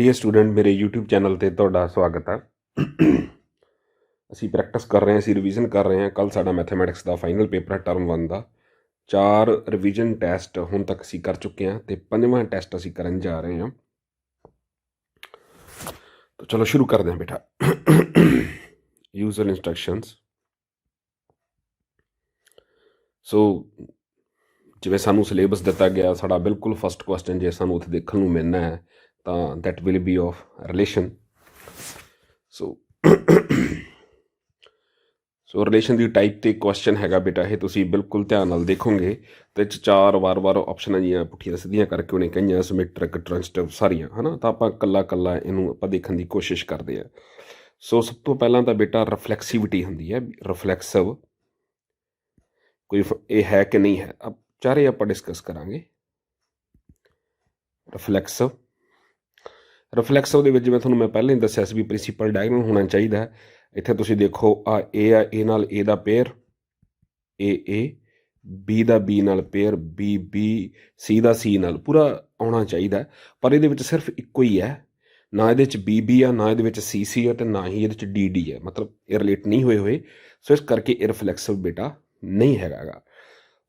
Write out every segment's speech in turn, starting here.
Dear student, ਮੇਰੇ YouTube channel ਤੇ ਤੁਹਾਡਾ ਸਵਾਗਤ ਹੈ। ਅਸੀਂ ਪ੍ਰੈਕਟਿਸ ਕਰ ਰਹੇ ਹਾਂ, ਅਸੀਂ ਰਿਵੀਜ਼ਨ ਕਰ ਰਹੇ ਹਾਂ। ਕੱਲ੍ਹ ਸਾਡਾ ਮੈਥਮੈਟਿਕਸ ਦਾ ਫਾਈਨਲ ਪੇਪਰ ਹੈ ਟਰਮ 1 ਦਾ। 4 ਰਿਵੀਜ਼ਨ ਟੈਸਟ ਹੁਣ ਤੱਕ ਅਸੀਂ ਕਰ ਚੁੱਕੇ ਹਾਂ ਤੇ 5ਵਾਂ ਟੈਸਟ ਅਸੀਂ ਕਰਨ ਜਾ ਰਹੇ ਹਾਂ। ਤਾਂ ਚਲੋ ਸ਼ੁਰੂ ਕਰਦੇ ਹਾਂ ਬੇਟਾ। User instructions. ਸੋ ਜਿਵੇਂ ਸਾਨੂੰ ਸਿਲੇਬਸ ਦਿੱਤਾ ਗਿਆ, ਸਾਡਾ ਬਿਲਕੁਲ ਫਸਟ ਕੁਐਸਚਨ ਜੇ ਸਾਨੂੰ ਉੱਥੇ ਦੇਖਣ ਨੂੰ ਮਿਲਣਾ ਹੈ ਤਾਂ that will be of relation. So relation the type 'ਤੇ ਕੁਐਸਚਨ ਹੈਗਾ ਬੇਟਾ ਇਹ, ਤੁਸੀਂ ਬਿਲਕੁਲ ਧਿਆਨ ਨਾਲ ਦੇਖੋਗੇ ਤੇ 'ਚ 4 ਵਾਰ ਆਪਸ਼ਨਾਂ ਜੀਆਂ ਪੁੱਠੀਆਂ ਸਿੱਧੀਆਂ ਕਰਕੇ ਉਹਨੇ ਕਹੀਆਂ, ਸਿਮੈਟ੍ਰਿਕ, ਟ੍ਰਾਂਜ਼ਿਟਿਵ ਸਾਰੀਆਂ, ਹੈ ਨਾ। ਤਾਂ ਆਪਾਂ ਕੱਲਾ ਇਹਨੂੰ ਆਪਾਂ ਦੇਖਣ ਦੀ ਕੋਸ਼ਿਸ਼ ਕਰਦੇ ਹਾਂ। ਸੋ ਸਭ ਤੋਂ ਪਹਿਲਾਂ ਤਾਂ ਬੇਟਾ ਰਿਫਲੈਕਸੀਵਿਟੀ ਹੁੰਦੀ ਹੈ, ਰਿਫਲੈਕਸਿਵ ਕੋਈ ਇਹ ਹੈ ਕਿ ਨਹੀਂ ਹੈ, ਚਾਰੇ ਆਪਾਂ ਡਿਸਕਸ ਕਰਾਂਗੇ। ਰਿਫਲੈਕਸਿਵ ਦੇ ਵਿੱਚ ਜਿਵੇਂ ਤੁਹਾਨੂੰ ਮੈਂ ਪਹਿਲਾਂ ਹੀ ਦੱਸਿਆ ਸੀ ਵੀ ਪ੍ਰਿੰਸੀਪਲ ਡਾਇਗਨਲ ਹੋਣਾ ਚਾਹੀਦਾ। ਇੱਥੇ ਤੁਸੀਂ ਦੇਖੋ ਆ ਏ ਆ, ਏ ਨਾਲ ਏ ਦਾ ਪੇਅਰ ਏ, ਬੀ ਦਾ ਬੀ ਨਾਲ ਪੇਅਰ ਬੀ, ਸੀ ਦਾ ਸੀ ਨਾਲ ਪੂਰਾ ਆਉਣਾ ਚਾਹੀਦਾ। ਪਰ ਇਹਦੇ ਵਿੱਚ ਸਿਰਫ ਇੱਕੋ ਹੀ ਹੈ, ਨਾ ਇਹਦੇ 'ਚ ਬੀ ਆ, ਨਾ ਇਹਦੇ ਵਿੱਚ ਸੀ ਆ, ਅਤੇ ਨਾ ਹੀ ਇਹਦੇ 'ਚ ਡੀ ਹੈ। ਮਤਲਬ ਇਹ ਰਿਲੇਟ ਨਹੀਂ ਹੋਏ। ਸੋ ਇਸ ਕਰਕੇ ਇਹ ਰਿਫਲੈਕਸਿਵ ਬੇਟਾ ਨਹੀਂ ਹੈਗਾ ਗਾ।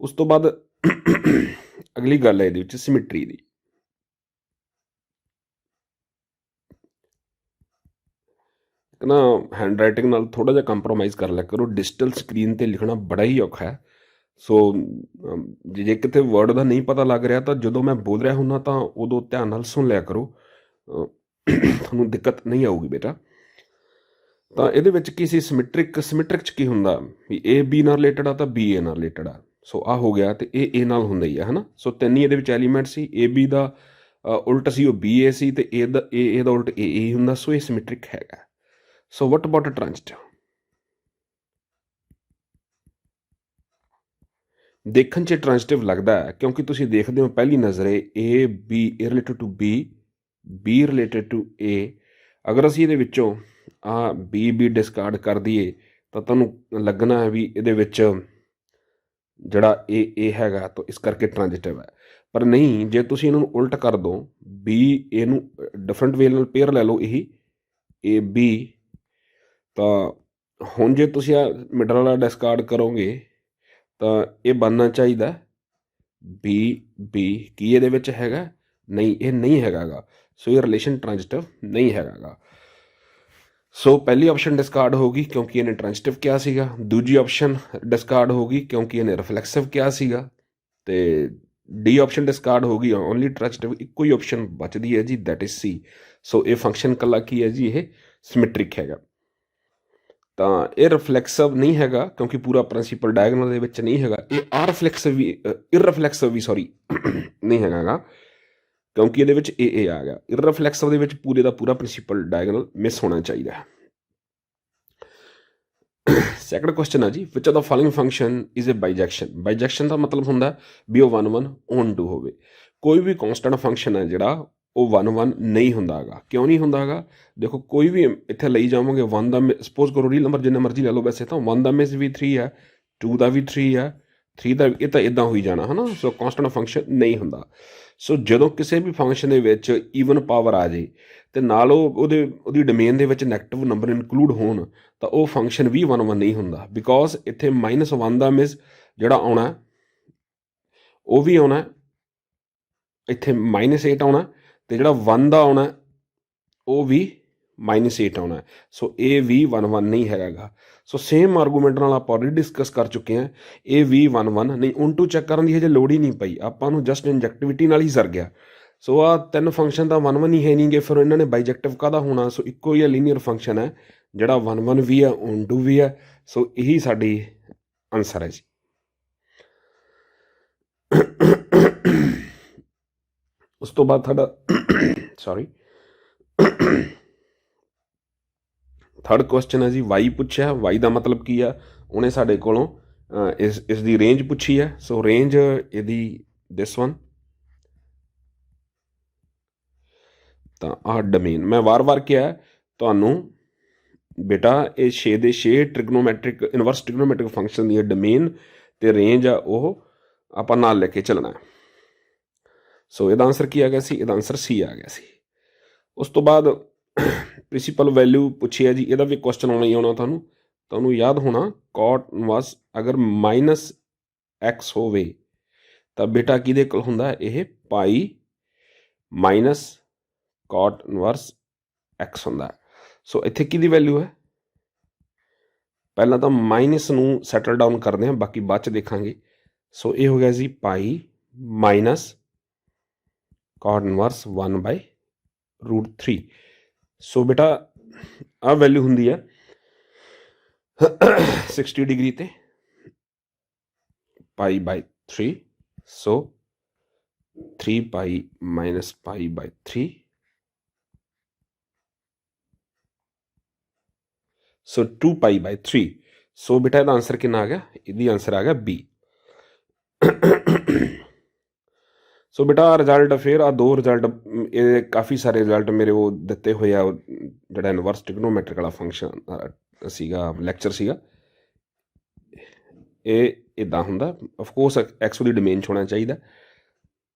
ਉਸ ਤੋਂ ਬਾਅਦ ਅਗਲੀ ਗੱਲ ਹੈ ਇਹਦੇ ਵਿੱਚ ਸਿਮਿਟਰੀ ਦੀ। ਨਾ ਹੈਂਡ ਰਾਈਟਿੰਗ ਨਾਲ ਥੋੜ੍ਹਾ ਜਿਹਾ ਕੰਪਰੋਮਾਈਜ਼ ਕਰ ਲਿਆ ਕਰੋ। ਡਿਜੀਟਲ ਸਕਰੀਨ 'ਤੇ ਲਿਖਣਾ ਬੜਾ ਹੀ ਔਖਾ ਹੈ। ਸੋ ਜੇ ਕਿਤੇ ਵਰਡ ਦਾ ਨਹੀਂ ਪਤਾ ਲੱਗ ਰਿਹਾ ਤਾਂ ਜਦੋਂ ਮੈਂ ਬੋਲ ਰਿਹਾ ਹੁੰਦਾ ਤਾਂ ਉਦੋਂ ਧਿਆਨ ਨਾਲ ਸੁਣ ਲਿਆ ਕਰੋ, ਤੁਹਾਨੂੰ ਦਿੱਕਤ ਨਹੀਂ ਆਊਗੀ ਬੇਟਾ। ਤਾਂ ਇਹਦੇ ਵਿੱਚ ਕੀ ਸੀ, ਸਿਮੈਟ੍ਰਿਕ 'ਚ ਕੀ ਹੁੰਦਾ ਵੀ ਏ ਬੀ ਨਾਲ ਰਿਲੇਟਡ ਆ ਤਾਂ ਬੀ ਏ ਨਾਲ ਰਿਲੇਟਡ ਆ। ਸੋ ਆਹ ਹੋ ਗਿਆ, ਅਤੇ ਇਹ ਏ ਨਾਲ ਹੁੰਦਾ ਹੀ ਆ, ਹੈ ਨਾ। ਸੋ 3 ਹੀ ਇਹਦੇ ਵਿੱਚ ਐਲੀਮੈਂਟ ਸੀ। ਏ ਬੀ ਦਾ ਉਲਟ ਸੀ ਉਹ ਬੀ ਏ ਸੀ, ਅਤੇ ਏ ਦਾ ਉਲਟ ਏ ਹੁੰਦਾ। ਸੋ ਇਹ ਸਿਮੈਟ੍ਰਿਕ ਹੈਗਾ। ਸੋ ਵਟ ਅਬਾਊਟ ਟ੍ਰਾਂਜ਼ਿਟਿਵ? ਦੇਖਣ 'ਚ ਟ੍ਰਾਂਜ਼ਿਟਿਵ ਲੱਗਦਾ ਹੈ ਕਿਉਂਕਿ ਤੁਸੀਂ ਦੇਖਦੇ ਹੋ ਪਹਿਲੀ ਨਜ਼ਰੇ A related to B related to A. ਅਗਰ ਅਸੀਂ ਇਹਦੇ ਵਿੱਚੋਂ ਆ ਬੀ ਡਿਸਕਾਰਡ ਕਰ ਦਈਏ ਤਾਂ ਤੁਹਾਨੂੰ ਲੱਗਣਾ ਹੈ ਵੀ ਇਹਦੇ ਵਿੱਚ ਜਿਹੜਾ ਏ ਹੈਗਾ ਤਾਂ ਇਸ ਕਰਕੇ ਟ੍ਰਾਂਜ਼ਿਟਿਵ ਹੈ। ਪਰ ਨਹੀਂ, ਜੇ ਤੁਸੀਂ ਇਹਨਾਂ ਨੂੰ ਉਲਟ ਕਰ ਦਿਓ, ਬੀ ਏ ਨੂੰ ਡਿਫਰੈਂਟ ਵੇ ਨਾਲ ਪੇਅਰ ਲੈ ਲਓ, ਇਹੀ ਏ ਬੀ, ਤਾਂ ਹੁਣ ਜੇ ਤੁਸੀਂ ਆ ਮਿਡਲ ਵਾਲਾ ਡਿਸਕਾਰਡ ਕਰੋਗੇ ਤਾਂ ਇਹ ਬਣਨਾ ਚਾਹੀਦਾ ਬੀ। ਕੀ ਇਹਦੇ ਵਿੱਚ ਹੈਗਾ? ਨਹੀਂ, ਇਹ ਨਹੀਂ ਹੈਗਾ ਗਾ। ਸੋ ਇਹ ਰਿਲੇਸ਼ਨ ਟ੍ਰਾਂਜ਼ਿਟਿਵ ਨਹੀਂ ਹੈਗਾ ਗਾ। ਸੋ ਪਹਿਲੀ ਆਪਸ਼ਨ ਡਿਸਕਾਰਡ ਹੋਗੀ ਕਿਉਂਕਿ ਇਹਨੇ ਟ੍ਰਾਂਜ਼ਿਟਿਵ ਕਿਹਾ ਸੀਗਾ। ਦੂਜੀ ਆਪਸ਼ਨ ਡਿਸਕਾਰਡ ਹੋਗੀ ਕਿਉਂਕਿ ਇਹਨੇ ਰਿਫਲੈਕਸਿਵ ਕਿਹਾ ਸੀਗਾ। ਅਤੇ ਡੀ ਆਪਸ਼ਨ ਡਿਸਕਾਰਡ ਹੋ ਗਈ, ਓਨਲੀ ਟ੍ਰਾਂਜ਼ਿਟਿਵ। ਇੱਕੋ ਹੀ ਆਪਸ਼ਨ ਬਚਦੀ ਹੈ ਜੀ, ਦੈਟ ਇਜ਼ ਸੀ। ਸੋ ਇਹ ਫੰਕਸ਼ਨ ਇਕੱਲਾ ਕੀ ਹੈ ਜੀ, ਇਹ ਸਿਮੈਟ੍ਰਿਕ ਹੈਗਾ। ਤਾਂ ਇਹ ਰਿਫਲੈਕਸਿਵ ਨਹੀਂ ਹੈਗਾ ਕਿਉਂਕਿ ਪੂਰਾ ਪ੍ਰਿੰਸੀਪਲ ਡਾਇਗਨਲ ਦੇ ਵਿੱਚ ਨਹੀਂ ਹੈਗਾ। ਇਹ ਇਰਰਿਫਲੈਕਸਿਵ ਵੀ ਸੌਰੀ ਨਹੀਂ ਹੈਗਾ ਗਾ ਕਿਉਂਕਿ ਇਹਦੇ ਵਿੱਚ ਏ ਆ ਗਿਆ। ਇਰਰਿਫਲੈਕਸਿਵ ਦੇ ਵਿੱਚ ਪੂਰੇ ਦਾ ਪੂਰਾ ਪ੍ਰਿੰਸੀਪਲ ਡਾਇਗਨਲ ਮਿਸ ਹੋਣਾ ਚਾਹੀਦਾ ਹੈ। ਸੈਕੰਡ ਕੁਐਸਚਨ ਆ ਜੀ, which of the following function is a bijection. Bijection ਦਾ ਮਤਲਬ ਹੁੰਦਾ ਵੀ ਉਹ 1 ਔਨ 2 ਹੋਵੇ। ਕੋਈ ਵੀ ਕੌਂਸਟੈਂਟ ਫੰਕਸ਼ਨ ਹੈ ਜਿਹੜਾ ਉਹ 1 ਨਹੀਂ ਹੁੰਦਾ ਹੈਗਾ। ਕਿਉਂ ਨਹੀਂ ਹੁੰਦਾ ਹੈਗਾ? ਦੇਖੋ, ਕੋਈ ਵੀ ਇੱਥੇ ਲਈ ਜਾਵਾਂਗੇ 1 ਦਾ, ਸਪੋਜ਼ ਕਰੋ ਰੀਅਲ ਨੰਬਰ ਜਿੰਨਾ ਮਰਜ਼ੀ ਲੈ ਲਓ। ਵੈਸੇ ਤਾਂ 1 ਦਾ ਮਿਸ ਵੀ 3 ਹੈ, 2 ਦਾ ਵੀ 3 ਹੈ, 3 ਦਾ ਇਹ ਤਾਂ ਇੱਦਾਂ ਹੋਈ ਜਾਣਾ, ਹੈ ਨਾ। ਸੋ ਕੌਂਸਟੈਂਟ ਫੰਕਸ਼ਨ ਨਹੀਂ ਹੁੰਦਾ। ਸੋ ਜਦੋਂ ਕਿਸੇ ਵੀ ਫੰਕਸ਼ਨ ਦੇ ਵਿੱਚ ਈਵਨ ਪਾਵਰ ਆ ਜਾਏ ਅਤੇ ਨਾਲ ਉਹਦੀ ਡੋਮੇਨ ਦੇ ਵਿੱਚ ਨੈਗੇਟਿਵ ਨੰਬਰ ਇਨਕਲੂਡ ਹੋਣ ਤਾਂ ਉਹ ਫੰਕਸ਼ਨ ਵੀ 1 ਨਹੀਂ ਹੁੰਦਾ। ਬਿਕੋਜ਼ ਇੱਥੇ -1 ਦਾ ਮਿਸ ਜਿਹੜਾ ਆਉਣਾ ਉਹ ਵੀ ਆਉਣਾ, ਇੱਥੇ -8 ਆਉਣਾ, ਅਤੇ ਜਿਹੜਾ 1 ਦਾ ਆਉਣਾ ਉਹ ਵੀ -8 ਆਉਣਾ। ਸੋ ਇਹ ਵੀ 1 ਨਹੀਂ ਹੈਗਾ ਗਾ। ਸੋ ਸੇਮ ਆਰਗੂਮੈਂਟ ਨਾਲ ਆਪਾਂ ਆਲਰੇਡੀ ਡਿਸਕਸ ਕਰ ਚੁੱਕੇ ਹਾਂ। ਇਹ ਵੀ 1 ਨਹੀਂ, ਉਲਟੂ ਚੈੱਕ ਕਰਨ ਦੀ ਹਜੇ ਲੋੜ ਹੀ ਨਹੀਂ ਪਈ, ਆਪਾਂ ਨੂੰ ਜਸਟ ਇੰਜੈਕਟਿਵਿਟੀ ਨਾਲ ਹੀ ਸਰ ਗਿਆ। ਸੋ ਆਹ 3 ਫੰਕਸ਼ਨ ਤਾਂ 1 ਹੀ ਹੈ ਨਹੀਂ ਗੇ, ਫਿਰ ਇਹਨਾਂ ਨੇ ਬਾਈਜੈਕਟਿਵ ਕਾਹਦਾ ਹੋਣਾ? ਸੋ ਇੱਕੋ ਹੀ ਲੀਨੀਅਰ ਫੰਕਸ਼ਨ ਹੈ ਜਿਹੜਾ 1 ਵੀ ਹੈ, ਔਨ 2 ਵੀ ਹੈ। ਸੋ ਇਹੀ ਸਾਡੀ ਆਨਸਰ ਹੈ ਜੀ। ਉਸ ਤੋਂ ਬਾਅਦ ਥਰਡ ਕੁਐਸਚਨ ਹੈ ਜੀ, ਵਾਈ ਪੁੱਛਿਆ। ਵਾਈ ਦਾ ਮਤਲਬ ਕੀ ਆ? ਉਹਨੇ ਸਾਡੇ ਕੋਲੋਂ ਇਸ ਦੀ ਰੇਂਜ ਪੁੱਛੀ ਹੈ। ਸੋ ਰੇਂਜ ਇਹਦੀ ਦਿਸ ਵਨ। ਤਾਂ ਆਹ ਡੋਮੇਨ ਮੈਂ ਵਾਰ ਕਿਹਾ ਤੁਹਾਨੂੰ ਬੇਟਾ, ਇਹ 6 ਦੇ 6 ਟ੍ਰਿਗਨੋਮੈਟ੍ਰਿਕ ਇਨਵਰਸ ਟ੍ਰਿਗਨੋਮੈਟ੍ਰਿਕ ਫੰਕਸ਼ਨ ਦੀ ਡੋਮੇਨ ਅਤੇ ਰੇਂਜ ਆ ਉਹ ਆਪਾਂ ਨਾਲ ਲੈ ਕੇ ਚੱਲਣਾ। ਸੋ ਇਹਦਾ ਆਨਸਰ ਕੀ ਆ ਗਿਆ ਸੀ? ਇਹਦਾ ਆਨਸਰ ਸੀ ਆ ਗਿਆ ਸੀ। ਉਸ ਤੋਂ ਬਾਅਦ ਪ੍ਰਿੰਸੀਪਲ ਵੈਲਿਊ ਪੁੱਛੀ ਹੈ ਜੀ, ਇਹਦਾ ਵੀ ਕੁਐਸਚਨ ਆਉਣਾ ਹੀ ਆਉਣਾ ਤੁਹਾਨੂੰ ਯਾਦ ਹੋਣਾ cot ਇਨਵਰਸ ਅਗਰ ਮਾਈਨਸ x ਹੋਵੇ ਤਾਂ ਬੇਟਾ ਕਿਹਦੇ ਕੋਲ ਹੁੰਦਾ, ਇਹ ਪਾਈ ਮਾਈਨਸ cot ਇਨਵਰਸ x ਹੁੰਦਾ। ਸੋ ਇੱਥੇ ਕਿਹਦੀ ਵੈਲਿਊ ਹੈ, ਪਹਿਲਾਂ ਤਾਂ ਮਾਈਨਸ ਨੂੰ ਸੈਟਲ ਡਾਊਨ ਕਰਦੇ ਹਾਂ, ਬਾਕੀ ਬਾਅਦ 'ਚ ਦੇਖਾਂਗੇ। ਸੋ ਇਹ ਹੋ ਗਿਆ ਜੀ ਪਾਈ ਮਾਈਨਸ cot ਇਨਵਰਸ 1/√3। ਸੋ ਬੇਟਾ ਆਹ ਵੈਲਿਊ ਹੁੰਦੀ ਹੈ 60 ਡਿਗਰੀ ਤੇ π/3। ਸੋ 3π ਮਾਈਨਸ π/3। ਸੋ 2π/3। ਸੋ ਬੇਟਾ ਇਹਦਾ ਆਂਸਰ ਕਿੰਨਾ ਆ ਗਿਆ, ਇਹਦੀ ਆਂਸਰ ਆ ਗਿਆ B। ਸੋ ਬੇਟਾ ਰਿਜ਼ਲਟ ਫਿਰ ਆ ਦੋ ਰਿਜ਼ਲਟ, ਇਹ ਕਾਫੀ ਸਾਰੇ ਰਿਜ਼ਲਟ ਮੇਰੇ ਉਹ ਦਿੱਤੇ ਹੋਏ ਆ, ਜਿਹੜਾ ਇਨਵਰਸ ਟ੍ਰਿਗਨੋਮੈਟ੍ਰਿਕ ਵਾਲਾ ਫੰਕਸ਼ਨ ਸੀਗਾ, ਲੈਕਚਰ ਸੀਗਾ। ਇਹ ਇੱਦਾਂ ਹੁੰਦਾ, ਅਫਕੋਰਸ ਐਕਸ ਉਹਦੀ ਡੋਮੇਨ 'ਚ ਹੋਣਾ ਚਾਹੀਦਾ।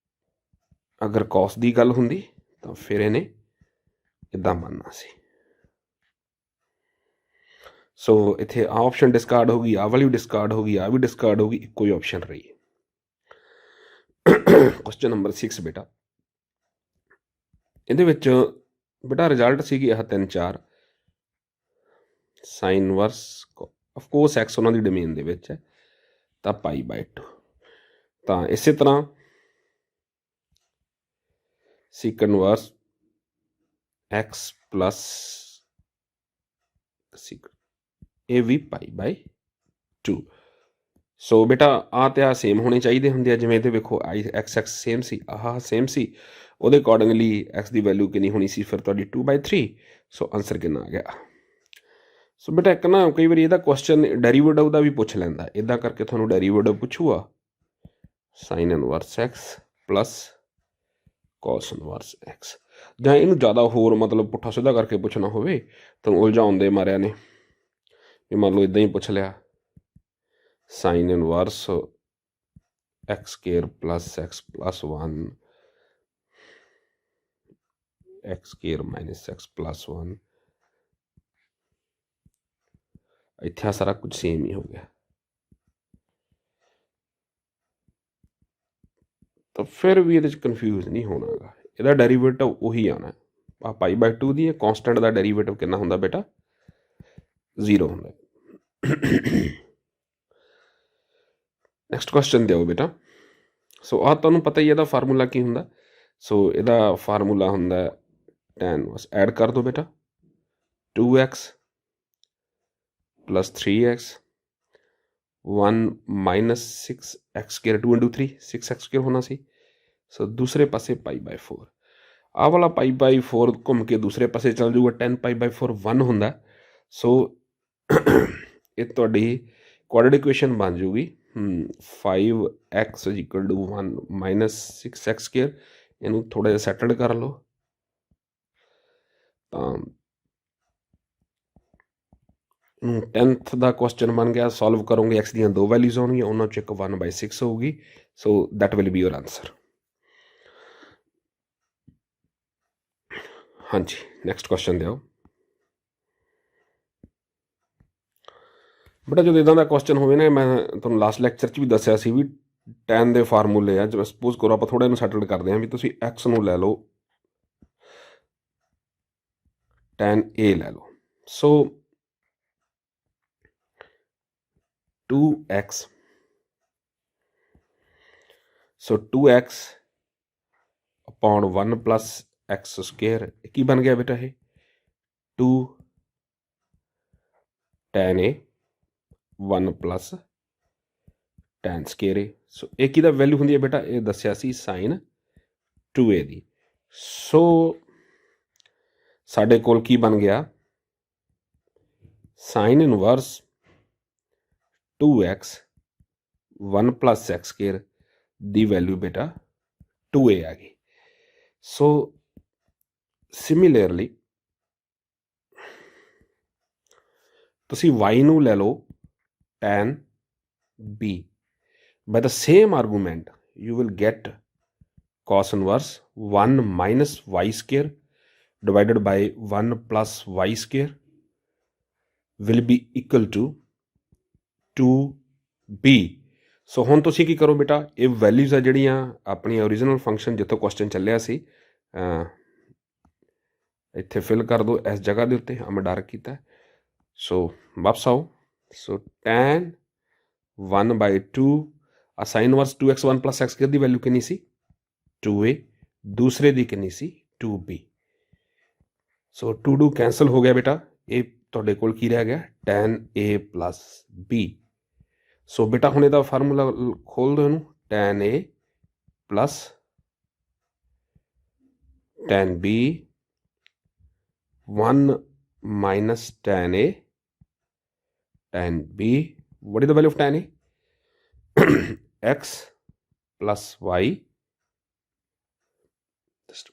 ਅਗਰ ਕੌਸ ਦੀ ਗੱਲ ਹੁੰਦੀ ਤਾਂ ਫਿਰ ਇਹਨੇ ਇੱਦਾਂ ਬਣਨਾ ਸੀ। ਸੋ ਇੱਥੇ ਆਹ ਆਪਸ਼ਨ ਡਿਸਕਾਰਡ ਹੋ ਗਈ, ਆਹ ਵਾਲੀ ਡਿਸਕਾਰਡ ਹੋ ਗਈ, ਆਹ ਵੀ ਡਿਸਕਾਰਡ ਹੋ ਗਈ, ਇੱਕੋ ਹੀ ਆਪਸ਼ਨ ਰਹੀ। ਕੁਐਸਚਨ ਨੰਬਰ 6 ਬੇਟਾ, ਇਹਦੇ ਵਿੱਚ ਬੇਟਾ ਰਿਜ਼ਲਟ ਸੀਗੀ ਆਹ 3 4 ਸਾਈਨ ਇਨਵਰਸ, ਅਫਕੋਰਸ ਐਕਸ ਉਹਨਾਂ ਦੀ ਡੋਮੇਨ ਦੇ ਵਿੱਚ ਹੈ ਤਾਂ π/2। ਤਾਂ ਇਸੇ ਤਰ੍ਹਾਂ ਸੀਕਨ ਇਨਵਰਸ ਐਕਸ ਪਲਸ ਇਹ ਵੀ π/2। ਸੋ ਬੇਟਾ ਆਹ ਤੇ ਆਹ ਸੇਮ ਹੋਣੇ ਚਾਹੀਦੇ ਹੁੰਦੇ ਆ, ਜਿਵੇਂ ਇਹਦੇ ਵੇਖੋ ਐਕਸ ਸੇਮ ਸੀ, ਆਹ ਸੇਮ ਸੀ, ਉਹਦੇ ਅਕੋਰਡਿੰਗਲੀ ਐਕਸ ਦੀ ਵੈਲਿਊ ਕਿੰਨੀ ਹੋਣੀ ਸੀ ਫਿਰ ਤੁਹਾਡੀ 2/3। ਸੋ ਆਂਸਰ ਕਿੰਨਾ ਆ ਗਿਆ। ਸੋ ਬੇਟਾ ਇੱਕ ਨਾ ਕਈ ਵਾਰੀ ਇਹਦਾ ਕੁਐਸਚਨ ਡੈਰੀਵੇਟਿਵ ਦਾ ਵੀ ਪੁੱਛ ਲੈਂਦਾ, ਇੱਦਾਂ ਕਰਕੇ ਤੁਹਾਨੂੰ ਡੈਰੀਵੇਟਿਵ ਪੁੱਛੂਗਾ sine inverse x plus cos inverse x, ਜਾਂ ਇਹਨੂੰ ਜ਼ਿਆਦਾ ਹੋਰ ਮਤਲਬ ਪੁੱਠਾ ਸਿੱਧਾ ਕਰਕੇ ਪੁੱਛਣਾ ਹੋਵੇ ਤਾਂ ਉਲਝਾਉਣ ਦੇ ਮਾਰਿਆਂ ਨੇ ਵੀ ਮੰਨ ਲਓ ਇੱਦਾਂ ਹੀ ਪੁੱਛ ਲਿਆ sine inverse x square plus x plus 1 x square minus x plus 1, ਇੱਥੇ ਸਾਰਾ ਕੁਝ ਸੇਮ ਹੀ ਹੋ ਗਿਆ। ਤਾਂ ਫਿਰ ਵੀ ਇਹਦੇ 'ਚ ਕਨਫਿਊਜ਼ ਨਹੀਂ ਹੋਣਾ ਹੈਗਾ, ਇਹਦਾ ਡੈਰੀਵੇਟਿਵ ਉਹੀ ਆਉਣਾ। ਆ π/2 ਦੀ ਕੌਂਸਟੈਂਟ ਦਾ ਡੈਰੀਵੇਟਿਵ ਕਿੰਨਾ ਹੁੰਦਾ ਬੇਟਾ, 0 ਹੁੰਦਾ। ਨੈਕਸਟ ਕੁਐਸਚਨ ਦਿਓ ਬੇਟਾ। ਸੋ ਆਹ ਤੁਹਾਨੂੰ ਪਤਾ ਹੀ ਇਹਦਾ ਫਾਰਮੂਲਾ ਕੀ ਹੁੰਦਾ। ਸੋ ਇਹਦਾ ਫਾਰਮੂਲਾ ਹੁੰਦਾ tan, ਬਸ ਐਡ ਕਰ ਦਿਓ ਬੇਟਾ 2x plus 3x 1 minus 6x square 2 into 3 6x square ਹੋਣਾ ਸੀ। ਸੋ ਦੂਸਰੇ ਪਾਸੇ π/4, ਆਹ ਵਾਲਾ π/4 ਘੁੰਮ ਕੇ ਦੂਸਰੇ ਪਾਸੇ ਚੱਲ ਜਾਊਗਾ, 10 π/4 1 ਹੁੰਦਾ। ਸੋ ਇਹ ਤੁਹਾਡੀ ਕੁਆਡਰੇਟਿਕ ਇਕੁਏਸ਼ਨ ਬਣ ਜੂਗੀ 5x = 1 minus 6x ਸਕੁਏਅਰ। ਇਹਨੂੰ ਥੋੜ੍ਹਾ ਜਿਹਾ ਸੈਟਲਡ ਕਰ ਲਓ ਤਾਂ 10th ਦਾ ਕੁਐਸਚਨ ਬਣ ਗਿਆ। ਸੋਲਵ ਕਰੋਗੇ ਐਕਸ ਦੀਆਂ ਦੋ ਵੈਲਿਊਜ਼ ਆਉਣਗੀਆਂ, ਉਹਨਾਂ 'ਚ ਇੱਕ 1/6 ਹੋਊਗੀ। So that will be your answer. ਹਾਂਜੀ ਨੈਕਸਟ ਕੁਐਸਚਨ ਦਿਓ ਬੇਟਾ। ਜਦੋਂ ਇੱਦਾਂ ਦਾ ਕੁਐਸਚਨ ਹੋਵੇ ਨਾ, ਮੈਂ ਤੁਹਾਨੂੰ ਲਾਸਟ ਲੈਕਚਰ 'ਚ ਵੀ ਦੱਸਿਆ ਸੀ ਵੀ tan ਦੇ ਫਾਰਮੂਲੇ ਆ। ਜਿਵੇਂ ਸਪੋਜ਼ ਕਰੋ ਆਪਾਂ ਥੋੜ੍ਹਾ ਇਹਨੂੰ ਸੈਟਲਡ ਕਰਦੇ ਹਾਂ ਵੀ ਤੁਸੀਂ ਐਕਸ ਨੂੰ ਲੈ ਲਓ tan A ਲੈ ਲਓ। So 2x, so 2x upon 1 plus x square ਕੀ ਬਣ ਗਿਆ ਬੇਟਾ, ਇਹ 2 tan A 1 plus tan square A। ਸੋ ਇਹ ਕਿਹਦਾ ਵੈਲਿਊ ਹੁੰਦੀ ਹੈ ਬੇਟਾ, ਇਹ ਦੱਸਿਆ ਸੀ ਸਾਈਨ 2A ਦੀ। ਸੋ ਸਾਡੇ ਕੋਲ ਕੀ ਬਣ ਗਿਆ, sign inverse 2x 1 plus x square ਦੀ ਵੈਲਿਊ ਬੇਟਾ 2A ਆ ਗਈ। ਸੋ ਸਿਮਿਲਰਲੀ ਤੁਸੀਂ y ਨੂੰ ਲੈ ਲਓ tan B, by the same argument you will get cos inverse 1 minus y square divided by 1 plus y square will be equal to 2b। ਸੋ ਹੁਣ ਤੁਸੀਂ ਕੀ ਕਰੋ ਬੇਟਾ, ਇਹ ਵੈਲਿਊਜ਼ ਆ ਜਿਹੜੀਆਂ ਆਪਣੀ ਓਰੀਜਨਲ ਫੰਕਸ਼ਨ ਜਿੱਥੋਂ ਕੁਐਸਚਨ ਚੱਲਿਆ ਸੀ ਇੱਥੇ ਫਿਲ ਕਰ ਦਿਓ ਇਸ ਜਗ੍ਹਾ ਦੇ ਉੱਤੇ। ਮੈਂ ਡਾਰਕ ਕੀਤਾ। ਸੋ ਵਾਪਸ ਆਓ। ਸੋ tan 1/2 sign inverse 2x1 plus x ਦੀ ਵੈਲਿਊ ਕਿੰਨੀ ਸੀ 2a, ਦੂਸਰੇ ਦੀ ਕਿੰਨੀ ਸੀ 2b। ਸੋ 2 ਕੈਂਸਲ ਹੋ ਗਿਆ ਬੇਟਾ। ਇਹ ਤੁਹਾਡੇ ਕੋਲ ਕੀ ਰਹਿ ਗਿਆ tan a plus b। ਸੋ ਬੇਟਾ ਹੁਣ ਇਹਦਾ ਫਾਰਮੂਲਾ ਖੋਲ ਦਿਓ ਇਹਨੂੰ, tan a plus tan b 1 minus tan a tan b। What is the value of tan a? x plus y just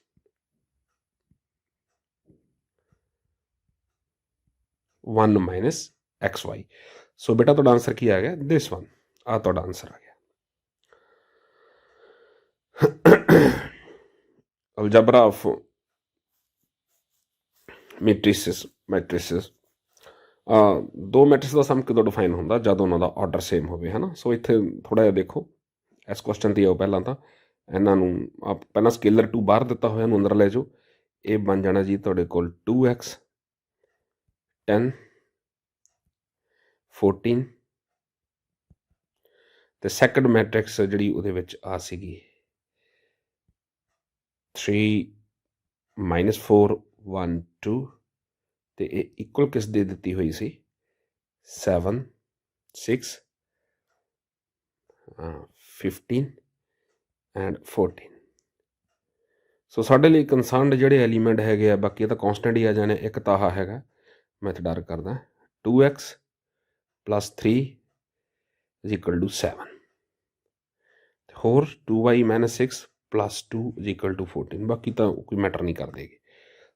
1 minus xy। ਸੋ ਬੇਟਾ ਤੁਹਾਡਾ ਆਂਸਰ ਕੀ ਆ ਗਿਆ ਦਿਸ ਵਨ। ਆ ਤੁਹਾਡਾ ਆਂਸਰ ਆ ਗਿਆ। Algebra of matrices. ਦੋ ਮੈਟ੍ਰਿਕਸ ਦਾ ਸਮ ਕਿਦੋਂ ਡਿਫਾਈਨ ਹੁੰਦਾ ਜਦ ਉਹਨਾਂ ਦਾ ਆਰਡਰ ਸੇਮ ਹੋਵੇ, ਹੈ ਨਾ। ਸੋ ਇੱਥੇ ਥੋੜ੍ਹਾ ਜਿਹਾ ਦੇਖੋ ਇਸ ਕੁਐਸਚਨ 'ਤੇ ਆਓ। ਪਹਿਲਾਂ ਤਾਂ ਇਹਨਾਂ ਨੂੰ ਪਹਿਲਾਂ ਸਕੇਲਰ 2 ਬਾਹਰ ਦਿੱਤਾ ਹੋਇਆ ਇਹਨੂੰ ਅੰਦਰ ਲੈ ਜਾਓ। ਇਹ ਬਣ ਜਾਣਾ ਜੀ ਤੁਹਾਡੇ ਕੋਲ 2x 10 14 ਅਤੇ ਸੈਕਿੰਡ ਮੈਟ੍ਰਿਕਸ ਜਿਹੜੀ ਉਹਦੇ ਵਿੱਚ ਆ ਸੀਗੀ 3 -4 1 2 ਅਤੇ ਇਹ ਇਕੁਅਲ ਕਿਸ ਦੇ ਦਿੱਤੀ ਹੋਈ ਸੀ 7 6 15 ਐਂਡ 14। ਸੋ ਸਾਡੇ ਲਈ ਕੰਸਰਨਡ ਜਿਹੜੇ ਐਲੀਮੈਂਟ ਹੈਗੇ ਆ, ਬਾਕੀ ਤਾਂ ਕੌਂਸਟੈਂਟ ਹੀ ਆ ਜਾਣੇ। ਇੱਕ ਤਾਂ ਆਹ ਹੈਗਾ, ਮੈਂ ਇੱਥੇ ਡਰ ਕਰਦਾ 2x plus 3 is equal to 7। ਹੋਰ 2y minus 6 plus 2 is equal to 14। ਬਾਕੀ ਤਾਂ ਕੋਈ ਮੈਟਰ ਨਹੀਂ ਕਰਦੇਗੇ।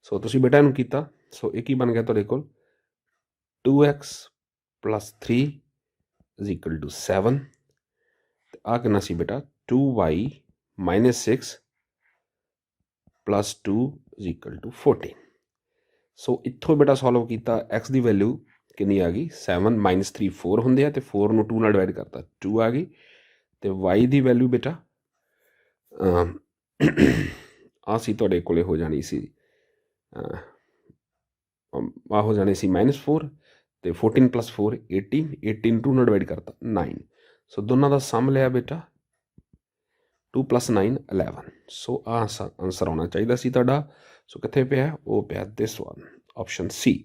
ਸੋ ਤੁਸੀਂ ਬੇਟਾ ਇਹਨੂੰ ਕੀਤਾ। ਸੋ ਇਹ ਕੀ ਬਣ ਗਿਆ ਤੁਹਾਡੇ ਕੋਲ 2x plus 3 is equal to 7। ਅਤੇ ਆਹ ਕਿੰਨਾ ਸੀ ਬੇਟਾ 2y minus 6 plus 2 is equal to 14। ਸੋ ਇੱਥੋਂ ਬੇਟਾ ਸੋਲਵ ਕੀਤਾ। x ਦੀ ਵੈਲਿਊ ਕਿੰਨੀ ਆ ਗਈ 7 - 3 4 ਹੁੰਦੇ ਆ, ਅਤੇ 4 ਨੂੰ 2 ਨਾਲ ਡਿਵਾਈਡ ਕਰਤਾ 2 ਆ ਗਈ। ਅਤੇ y ਦੀ ਵੈਲਿਊ ਬੇਟਾ ਆਹ ਸੀ ਤੁਹਾਡੇ ਕੋਲੇ ਹੋ ਜਾਣੀ ਸੀ ਆਹ ਹੋ ਜਾਣੀ ਸੀ -4 ਅਤੇ 14 + 4 18 18 2 ਨਾਲ ਡਿਵਾਈਡ ਕਰਤਾ 9। ਸੋ ਦੋਨਾਂ ਦਾ ਸਮ ਲਿਆ ਬੇਟਾ 2 + 9 11। ਸੋ ਆਹ ਆਂਸਰ ਆਉਣਾ ਚਾਹੀਦਾ ਸੀ ਤੁਹਾਡਾ। ਸੋ ਕਿੱਥੇ ਪਿਆ ਉਹ ਪਿਆ ਦਿਸ ਵਨ, ਆਪਸ਼ਨ ਸੀ।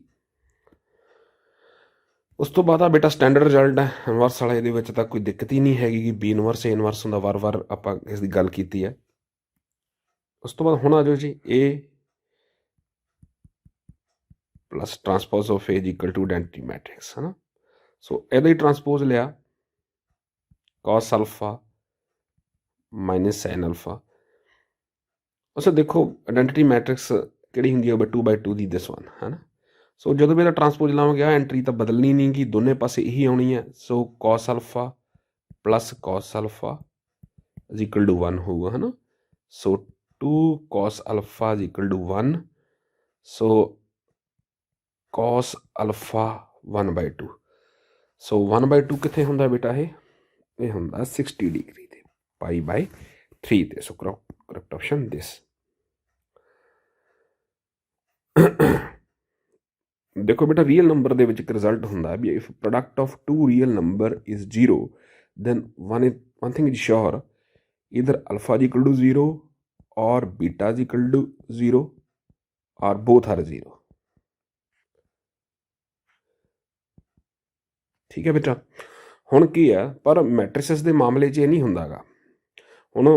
ਉਸ ਤੋਂ ਬਾਅਦ ਆ ਬੇਟਾ ਸਟੈਂਡਰਡ ਰਿਜ਼ਲਟ ਹੈ ਇਨਵਰਸ ਵਾਲਾ। ਇਹਦੇ ਵਿੱਚ ਤਾਂ ਕੋਈ ਦਿੱਕਤ ਹੀ ਨਹੀਂ ਹੈਗੀ ਕਿ ਬੀ ਇਨਵਰਸ ਏ ਇਨਵਰਸ ਹੁੰਦਾ, ਵਾਰ ਆਪਾਂ ਇਸ ਦੀ ਗੱਲ ਕੀਤੀ ਹੈ। ਉਸ ਤੋਂ ਬਾਅਦ ਹੁਣ ਆ ਜਾਓ ਜੀ A plus transpose of A is equal to identity matrix, है ना। सो ਇਹਦਾ ਹੀ ਟਰਾਂਸਪੋਜ਼ ਲਿਆ cos alpha minus sin alpha। ਅੱਛਾ ਦੇਖੋ ਆਇਡੈਂਟੀਟੀ ਮੈਟ੍ਰਿਕਸ ਕਿਹੜੀ ਹੁੰਦੀ ਹੈ 2/2 ਦੀ ਦਿਸ ਵਨ, ਹੈ ਨਾ। ਸੋ ਜਦੋਂ ਵੀ ਇਹਦਾ ਟਰਾਂਸਪੋਜ਼ ਲਾਵਾਂਗੇ ਆ ਐਂਟਰੀ ਤਾਂ ਬਦਲਣੀ ਨਹੀਂ ਗੀ, ਦੋਨੇ ਪਾਸੇ ਇਹੀ ਆਉਣੀ ਹੈ। ਸੋ cos alpha plus cos alpha is equal to 1 ਹੋਊਗਾ, ਹੈ ਨਾ। ਸੋ 2 cos alpha is equal to 1। So cos alpha 1/2। ਸੋ 1/2 ਕਿੱਥੇ ਹੁੰਦਾ ਬੇਟਾ ਇਹ ਹੁੰਦਾ 60 ਡਿਗਰੀ ਤੇ π/3 ਤੇ। So correct option this. ਦੇਖੋ ਬੇਟਾ ਰੀਅਲ ਨੰਬਰ ਦੇ ਵਿੱਚ ਇੱਕ ਰਿਜ਼ਲਟ ਹੁੰਦਾ ਵੀ if product of 2 real number is 0 then one thing is sure, either alpha is equal to 0 or beta is equal to 0 or both are 0। ਠੀਕ ਹੈ ਬੇਟਾ। ਹੁਣ ਕੀ ਆ ਪਰ ਮੈਟ੍ਰਿਸਿਸ ਦੇ ਮਾਮਲੇ 'ਚ ਇਹ ਨਹੀਂ ਹੁੰਦਾ ਗਾ। ਹੁਣ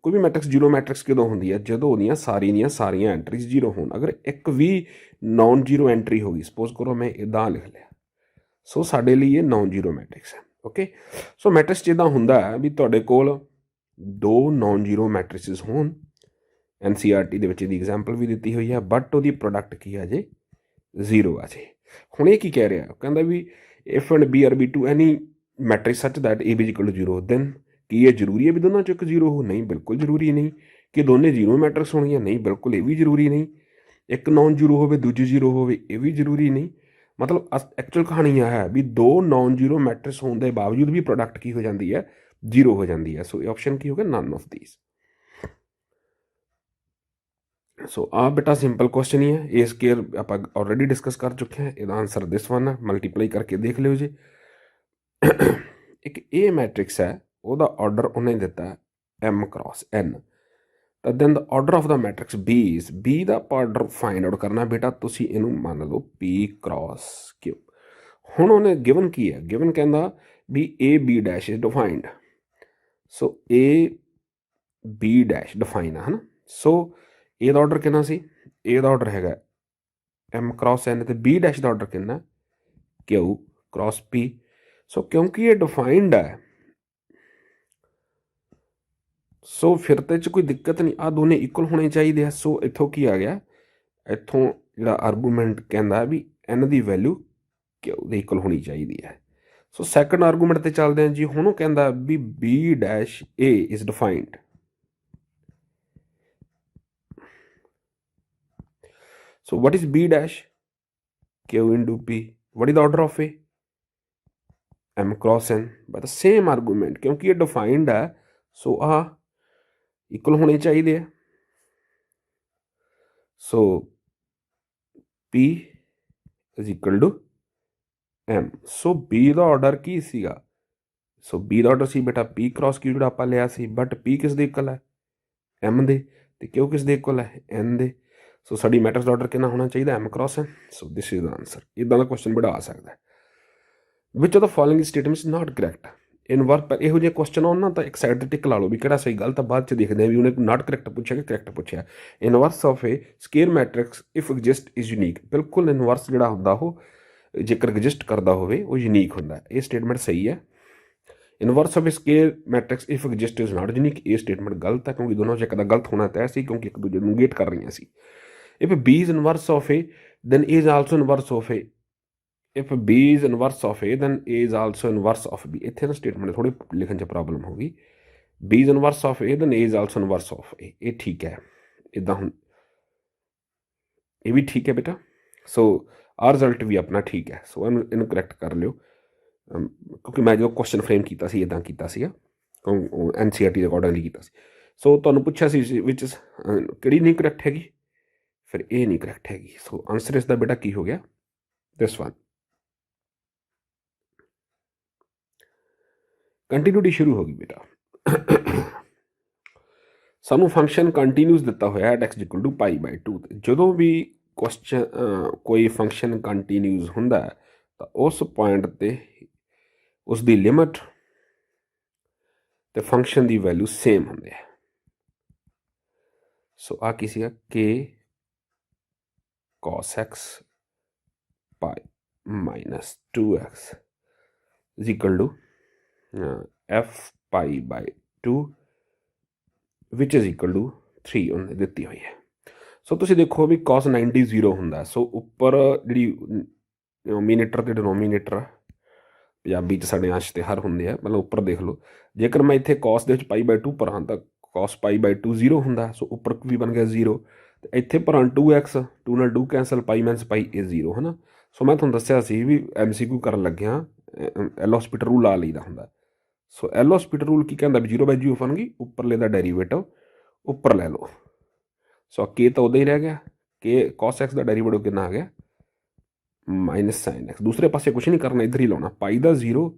ਕੋਈ ਵੀ ਮੈਟ੍ਰਿਕਸ ਜ਼ੀਰੋ ਮੈਟ੍ਰਿਕਸ ਕਦੋਂ ਹੁੰਦੀ ਹੈ ਜਦੋਂ ਉਹਦੀਆਂ ਸਾਰੀਆਂ ਐਂਟਰੀਜ਼ ਜ਼ੀਰੋ ਹੋਣ। ਅਗਰ ਇੱਕ ਵੀ ਨੋਨ ਜ਼ੀਰੋ ਐਂਟਰੀ ਹੋ ਗਈ, ਸਪੋਜ਼ ਕਰੋ ਮੈਂ ਇੱਦਾਂ ਲਿਖ ਲਿਆ, ਸੋ ਸਾਡੇ ਲਈ ਇਹ ਨੋਨ ਜ਼ੀਰੋ ਮੈਟ੍ਰਿਕਸ ਹੈ। ਓਕੇ, ਸੋ ਮੈਟ੍ਰਿਕਸ 'ਚ ਇੱਦਾਂ ਹੁੰਦਾ ਹੈ ਵੀ ਤੁਹਾਡੇ ਕੋਲ 2 ਨੋਨ ਜ਼ੀਰੋ ਮੈਟ੍ਰਿਸਿਸ ਹੋਣ। NCERT ਦੇ ਵਿੱਚ ਇਹਦੀ ਐਗਜ਼ਾਮਪਲ ਵੀ ਦਿੱਤੀ ਹੋਈ ਹੈ, ਬਟ ਉਹਦੀ ਪ੍ਰੋਡਕਟ ਕੀ ਆ ਜੇ 0 ਆ ਜੇ। ਹੁਣ ਇਹ ਕੀ ਕਹਿ ਰਿਹਾ, ਕਹਿੰਦਾ ਵੀ if and B are B to any matrix such that A is equal to 0 then ਕੀ ਇਹ ਜ਼ਰੂਰੀ ਹੈ ਵੀ ਦੋਨਾਂ 'ਚ ਇੱਕ 0 ਹੋ? ਨਹੀਂ, ਬਿਲਕੁਲ ਜ਼ਰੂਰੀ ਨਹੀਂ। ਕਿ ਦੋਨੇ ਜ਼ੀਰੋ ਮੈਟ੍ਰਿਕਸ ਹੋਣਗੀਆਂ? ਨਹੀਂ, ਬਿਲਕੁਲ ਇਹ ਵੀ ਜ਼ਰੂਰੀ ਨਹੀਂ। ਇੱਕ ਨੌਨ ਜ਼ੀਰੋ ਹੋਵੇ ਦੂਜੀ ਜ਼ੀਰੋ ਹੋਵੇ ਇਹ ਵੀ ਜ਼ਰੂਰੀ ਨਹੀਂ। ਮਤਲਬ ਐਕਚੁਅਲ ਕਹਾਣੀ ਇਹ ਹੈ ਵੀ ਦੋ ਨੌਨ ਜ਼ੀਰੋ ਮੈਟ੍ਰਿਕਸ ਹੋਣ ਦੇ ਬਾਵਜੂਦ ਵੀ ਪ੍ਰੋਡਕਟ ਕੀ ਹੋ ਜਾਂਦੀ ਹੈ, ਜ਼ੀਰੋ ਹੋ ਜਾਂਦੀ ਹੈ। ਸੋ ਇਹ ਆਪਸ਼ਨ ਕੀ ਹੋ ਗਿਆ, ਨਨ ਆਫ ਦੀਸ। ਸੋ ਆ ਬੇਟਾ ਸਿੰਪਲ ਕੁਐਸਚਨ ਹੀ ਹੈ। ਇਹ ਸਕੇਅਰ ਆਪਾਂ ਆਲਰੇਡੀ ਡਿਸਕਸ ਕਰ ਚੁੱਕੇ ਹਾਂ। ਇਹਦਾ ਆਂਸਰ ਦਿਸ ਵਨ ਹੈ, ਮਲਟੀਪਲਾਈ ਕਰਕੇ ਦੇਖ ਲਿਓ ਜੀ। ਇੱਕ ਇਹ ਮੈਟ੍ਰਿਕਸ ਹੈ, ਉਹਦਾ ਆਰਡਰ ਉਹਨੇ ਦਿੱਤਾ m क्रॉस n, ਤਾਂ then the order of the matrix b is, b ਦਾ ਆਰਡਰ ਫਾਈਂਡ ਆਊਟ ਕਰਨਾ ਬੇਟਾ ਤੁਸੀਂ ਇਹਨੂੰ ਮੰਨ ਲਓ p क्रॉस q। ਹੁਣ ਉਹਨੇ ਗਿਵਨ ਕੀ ਹੈ, ਗਿਵਨ ਕਹਿੰਦਾ ਵੀ a b dash is defined. So a b dash define ਆ, ਹੈ ਨਾ। ਸੋ ਇਹਦਾ ਆਰਡਰ ਕਿੰਨਾ ਸੀ, ਇਹਦਾ ਆਰਡਰ ਹੈਗਾ m क्रॉस n, ਤੇ b ਡੈਸ਼ ਦਾ ਆਰਡਰ ਕਿੰਨਾ, q क्रॉस p। ਸੋ ਕਿਉਂਕਿ ਇਹ ਡਿਫਾਈਨਡ ਹੈ, ਸੋ ਫਿਰ ਤੇ 'ਚ ਕੋਈ ਦਿੱਕਤ ਨਹੀਂ, ਆਹ ਦੋਨੇ ਇਕੁਅਲ ਹੋਣੇ ਚਾਹੀਦੇ ਆ। ਸੋ ਇੱਥੋਂ ਕੀ ਆ ਗਿਆ, ਇੱਥੋਂ ਜਿਹੜਾ ਆਰਗੂਮੈਂਟ ਕਹਿੰਦਾ ਵੀ n ਦੀ ਵੈਲਿਊ q ਦੇ ਇਕੁਅਲ ਹੋਣੀ ਚਾਹੀਦੀ ਹੈ। ਸੋ ਸੈਕੰਡ ਆਰਗੂਮੈਂਟ ਤੇ ਚੱਲਦੇ ਹਾਂ ਜੀ। ਹੁਣ ਉਹ ਕਹਿੰਦਾ ਵੀ b dash a is defined. So what is b dash, q into p, what is the order of a, m cross n, by the same argument, ਕਿਉਂਕਿ ਇਹ ਡਿਫਾਈਨਡ ਹੈ ਸੋ ਆ ਇਕੁਅਲ ਹੋਣੇ ਚਾਹੀਦੇ ਆ। So p is equal to m। So b ਦਾ order ਕੀ ਸੀਗਾ, ਸੋ b ਦਾ ਆਰਡਰ ਸੀ ਬੇਟਾ p क्रॉस q ਜਿਹੜਾ ਆਪਾਂ ਲਿਆ ਸੀ, ਬਟ p ਕਿਸ ਦੇ ਇਕੁਅਲ ਹੈ, m ਦੇ, ਤੇ q ਕਿਸ ਦੇ ਇਕੁਅਲ ਹੈ, n ਦੇ। ਸੋ ਸਾਡੀ ਮੈਟਰਸ ਦਾ ਆਰਡਰ ਕਿੰਨਾ ਹੋਣਾ ਚਾਹੀਦਾ, m cross n। So this is the answer. ਇੱਦਾਂ ਦਾ ਕੁਐਸਚਨ ਬੜਾ ਆ ਸਕਦਾ ਹੈ। ਵਿਚ of the following statements not correct in work. ਪਰ ਇਹੋ ਜਿਹੇ ਕੁਐਸਚਨ ਆਉਣ ਨਾ ਤਾਂ ਇੱਕ ਸਾਈਡ ਤੇ ਟਿਕ ਲਾ ਲਓ ਵੀ ਕਿਹੜਾ ਸਹੀ ਗਲਤ ਆ, ਬਾਅਦ ਚ ਦੇਖਦੇ ਆ ਵੀ ਉਹਨੇ ਨਾਟ ਕਰੈਕਟ ਪੁੱਛਿਆ ਕਿ ਕਰੈਕਟ ਪੁੱਛਿਆ। Inverse of A square matrix if exist is unique. ਬਿਲਕੁਲ ਇਨਵਰਸ ਜਿਹੜਾ ਹੁੰਦਾ ਉਹ ਜੇਕਰ ਐਗਜ਼ਿਸਟ ਕਰਦਾ ਹੋਵੇ ਉਹ ਯੂਨੀਕ ਹੁੰਦਾ। ਇਹ ਸਟੇਟਮੈਂਟ ਸਹੀ ਹੈ। Inverse of A square matrix if exist is not unique, ਇਹ ਸਟੇਟਮੈਂਟ ਗਲਤ ਹੈ ਕਿਉਂਕਿ ਦੋਨੋਂ 'ਚ ਇੱਕ ਦਾ ਗਲਤ ਹੋਣਾ ਤੈਅ ਸੀ ਕਿਉਂਕਿ ਇੱਕ ਦੂਜੇ ਨੂੰ ਨੇਗੇਟ ਕਰ ਰਹੀਆਂ ਸੀ। If b is inverse of a then a is also inverse of a, if b is inverse of a then a is also inverse of b। ਇੱਥੇ ਨਾ ਸਟੇਟਮੈਂਟ ਥੋੜੀ ਲਿਖਣ 'ਚ ਪ੍ਰੋਬਲਮ ਹੋ ਗਈ। b is inverse of a then a is also inverse of a, ਇਹ ਠੀਕ ਹੈ। ਇੱਦਾਂ ਹੁਣ ਇਹ ਵੀ ਠੀਕ ਹੈ ਬੇਟਾ। ਸੋ ਆਹ ਰਿਜ਼ਲਟ ਵੀ ਆਪਣਾ ਠੀਕ ਹੈ। ਸੋ ਇਹਨੂੰ ਕਰੈਕਟ ਕਰ ਲਿਓ ਕਿਉਂਕਿ ਮੈਂ ਜਦੋਂ ਕੁਐਸਚਨ ਫਰੇਮ ਕੀਤਾ ਸੀ ਇੱਦਾਂ ਕੀਤਾ ਸੀਗਾ, NCERT ਦੇ ਅਕੋਰਡਿੰਗਲੀ ਕੀਤਾ ਸੀ। ਸੋ ਤੁਹਾਨੂੰ ਪੁੱਛਿਆ ਸੀ ਵਿੱਚ ਕਿਹੜੀ ਨਹੀਂ ਕਰੈਕਟ ਹੈਗੀ, ਫਿਰ ਇਹ ਨਹੀਂ ਕਰੈਕਟ ਹੈਗੀ। ਸੋ ਆਂਸਰ ਇਸ ਦਾ ਬੇਟਾ ਕੀ ਹੋ ਗਿਆ, ਦਿਸ ਵਨ। ਕੰਟੀਨਿਊਟੀ ਸ਼ੁਰੂ ਹੋ ਗਈ ਬੇਟਾ। ਸਾਨੂੰ ਫੰਕਸ਼ਨ ਕੰਟੀਨਿਊਸ ਦਿੱਤਾ ਹੋਇਆ ਹੈ x ਇਕੁਅਲ ਟੂ π/2। ਜਦੋਂ ਵੀ ਕੁਐਸਚਨ ਕੋਈ ਫੰਕਸ਼ਨ ਕੰਟੀਨਿਊਸ ਹੁੰਦਾ ਹੈ ਤਾਂ ਉਸ ਪੁਆਇੰਟ ਤੇ ਉਸ ਦੀ ਲਿਮਿਟ ਤੇ ਫੰਕਸ਼ਨ ਦੀ ਵੈਲਿਊ ਸੇਮ ਹੁੰਦੇ ਆ। ਸੋ ਆ ਕੀ ਸੀਗਾ, k cos x π - 2x is equal to f π/2 which is equal to 3 ਉਹਨੇ ਦਿੱਤੀ ਹੋਈ ਹੈ। ਸੋ ਤੁਸੀਂ ਦੇਖੋ ਵੀ cos 90 0 ਹੁੰਦਾ। ਸੋ ਉੱਪਰ ਜਿਹੜੀ ਨੋਮੀਨੇਟਰ ਤੇ ਡਿਨੋਮੀਨੇਟਰ ਪੰਜਾਬੀ 'ਚ ਸਾਡੇ ਅੰਸ਼ ਤੇ ਹਰ ਹੁੰਦੇ ਆ, ਮਤਲਬ ਉੱਪਰ ਦੇਖ ਲਓ। ਜੇਕਰ ਮੈਂ ਇੱਥੇ cos ਦੇ ਵਿੱਚ π/2 ਭਰਾਂ ਤਾਂ cos π/2 0 ਹੁੰਦਾ। ਸੋ ਉੱਪਰ ਵੀ ਬਣ ਗਿਆ 0, ਤੇ ਇੱਥੇ ਭਰਾਂ 2x, 2 ਨਾਲ 2 ਕੈਂਸਲ, π - π ਇਹ 0 ਹੈ ਨਾ। ਸੋ ਮੈਂ ਤੁਹਾਨੂੰ ਦੱਸਿਆ ਸੀ ਵੀ MCQ ਕਰਨ ਲੱਗਿਆ ਐਲ ਹੌਸਪੀਟਲ ਰੂਲ ਲਾ ਲਈਦਾ ਹੁੰਦਾ। ਸੋ ਐਲ ਹੌਸਪੀਟਲ ਰੂਲ ਕੀ ਕਹਿੰਦਾ ਵੀ 0/0 ਬਣਨਗੀ, ਉੱਪਰਲੇ ਦਾ ਡੈਰੀਵੇਟਿਵ ਉੱਪਰ ਲੈ ਲਓ। ਸੋ k ਤਾਂ ਉਦਾਂ ਹੀ ਰਹਿ ਗਿਆ, k cos x ਦਾ ਡੈਰੀਵੇਟਿਵ ਕਿੰਨਾ ਆ ਗਿਆ, -sin x। ਦੂਸਰੇ ਪਾਸੇ ਕੁਛ ਨਹੀਂ ਕਰਨਾ, ਇੱਧਰ ਹੀ ਲਾਉਣਾ। ਪਾਈ ਦਾ 0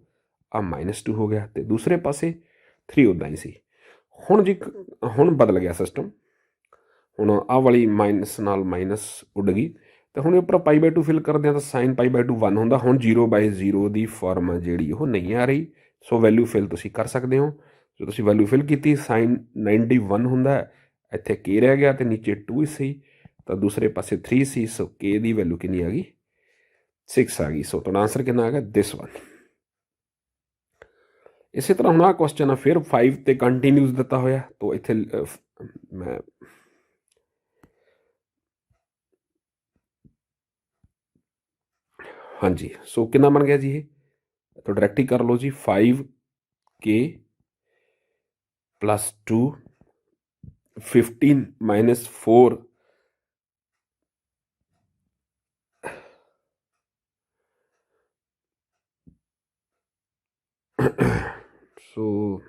ਆ -2 ਹੋ ਗਿਆ, ਤੇ ਦੂਸਰੇ ਪਾਸੇ 3 ਉੱਦਾਂ ਹੀ ਸੀ। ਹੁਣ ਜੀ ਹੁਣ ਬਦਲ ਗਿਆ ਸਿਸਟਮ। ਹੁਣ ਆਹ ਵਾਲੀ ਮਾਈਨਸ ਨਾਲ ਮਾਈਨਸ ਉੱਡ ਗਈ, ਤੇ ਹੁਣ ਉੱਪਰ π/2 ਫਿਲ ਕਰਦੇ ਹਾਂ ਤਾਂ sin π/2 1 ਹੁੰਦਾ। ਹੁਣ 0/0 ਦੀ ਫਾਰਮ ਜਿਹੜੀ ਉਹ ਨਹੀਂ ਆ ਰਹੀ। ਸੋ ਵੈਲਿਊ ਫਿਲ ਤੁਸੀਂ ਕਰ ਸਕਦੇ ਹੋ। ਜੋ ਤੁਸੀਂ ਵੈਲਿਊ ਫਿਲ ਕੀਤੀ sin 90 1 ਹੁੰਦਾ, ਇੱਥੇ k ਰਹਿ ਗਿਆ ਤੇ ਨੀਚੇ 2 ਸੀ, ਤਾਂ ਦੂਸਰੇ ਪਾਸੇ 3 ਸੀ। ਸੋ k ਦੀ ਵੈਲਿਊ ਕਿੰਨੀ ਆ ਗਈ, 6 ਆ ਗਈ। ਸੋ ਤੁਹਾਡਾ ਆਂਸਰ ਕਿੰਨਾ ਆ ਗਿਆ, ਦਿਸ ਵਨ। ਇਸੇ ਤਰ੍ਹਾਂ ਹੁਣ ਆਹ ਕੁਐਸਚਨ ਆ ਫਿਰ 5 ਤੇ ਕੰਟੀਨਿਊਸ ਦਿੱਤਾ ਹੋਇਆ। ਤਾਂ ਇੱਥੇ ਮੈਂ ਹਾਂਜੀ, ਸੋ ਕਿੰਨਾ ਬਣ ਗਿਆ ਜੀ ਇਹ, ਤਾਂ ਡਾਇਰੈਕਟ ਹੀ ਕਰ ਲਓ ਜੀ। 5k + 2 15 - 4 ਸੋ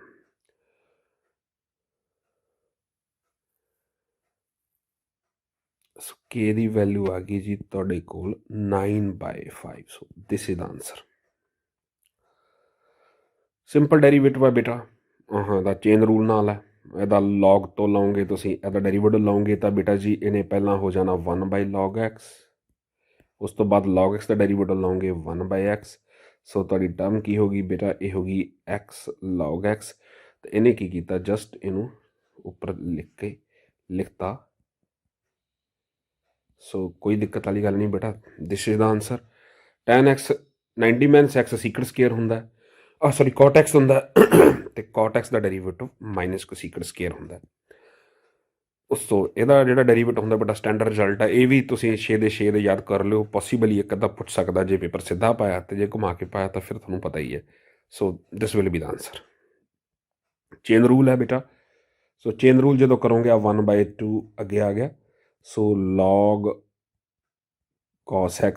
ਕੇ ਦੀ ਵੈਲਿਊ ਆ ਗਈ ਜੀ ਤੁਹਾਡੇ ਕੋਲ 9/5। So this is the answer. Simple derivative ਆ ਬੇਟਾ, ਇਹਦਾ ਚੇਨ ਰੂਲ ਨਾਲ ਹੈ। ਇਹਦਾ ਲੌਗ ਤੋਂ ਲਓਗੇ ਤੁਸੀਂ, ਇਹਦਾ ਡੈਰੀਵੇਟਿਵ ਲਓਗੇ ਤਾਂ ਬੇਟਾ ਜੀ ਇਹਨੇ ਪਹਿਲਾਂ ਹੋ ਜਾਣਾ 1/log x, ਉਸ ਤੋਂ ਬਾਅਦ log x ਦਾ ਡੈਰੀਵੇਟਿਵ ਲਓਗੇ 1/x। ਸੋ ਤੁਹਾਡੀ ਟਰਮ ਕੀ ਹੋ ਗਈ ਬੇਟਾ, ਇਹ ਹੋ ਗਈ x log x। ਅਤੇ ਇਹਨੇ ਕੀ ਕੀਤਾ, ਜਸਟ ਇਹਨੂੰ ਉੱਪਰ ਲਿਖਤਾ। ਸੋ ਕੋਈ ਦਿੱਕਤ ਵਾਲੀ ਗੱਲ ਨਹੀਂ ਬੇਟਾ, this is the answer. tan x 90 - x secant square ਹੁੰਦਾ, ਸੌਰੀ cot x ਹੁੰਦਾ, ਅਤੇ cot x ਦਾ ਡੈਰੀਵੇਟਿਵ ਮਾਈਨਸ ਕੋਸੀਕਟ ਸਕੇਅਰ ਹੁੰਦਾ। ਉਸ ਤੋਂ ਇਹਦਾ ਜਿਹੜਾ ਡੈਰੀਵੇਟਿਵ ਹੁੰਦਾ ਬੇਟਾ ਸਟੈਂਡਰਡ ਰਿਜ਼ਲਟ ਹੈ। ਇਹ ਵੀ ਤੁਸੀਂ 6 ਦੇ 6 ਦੇ ਯਾਦ ਕਰ ਲਿਓ, ਪੋਸੀਬਲੀ ਇੱਕ ਅੱਧਾ ਪੁੱਛ ਸਕਦਾ ਜੇ ਪੇਪਰ ਸਿੱਧਾ ਪਾਇਆ, ਅਤੇ ਜੇ ਘੁਮਾ ਕੇ ਪਾਇਆ ਤਾਂ ਫਿਰ ਤੁਹਾਨੂੰ ਪਤਾ ਹੀ ਹੈ। So this will be the answer. Chain rule ਹੈ ਬੇਟਾ। ਸੋ ਚੇਨ ਰੂਲ ਜਦੋਂ ਕਰੋਗੇ ਆ 1/2 ਅੱਗੇ ਆ ਗਿਆ। ਸੋ log cos x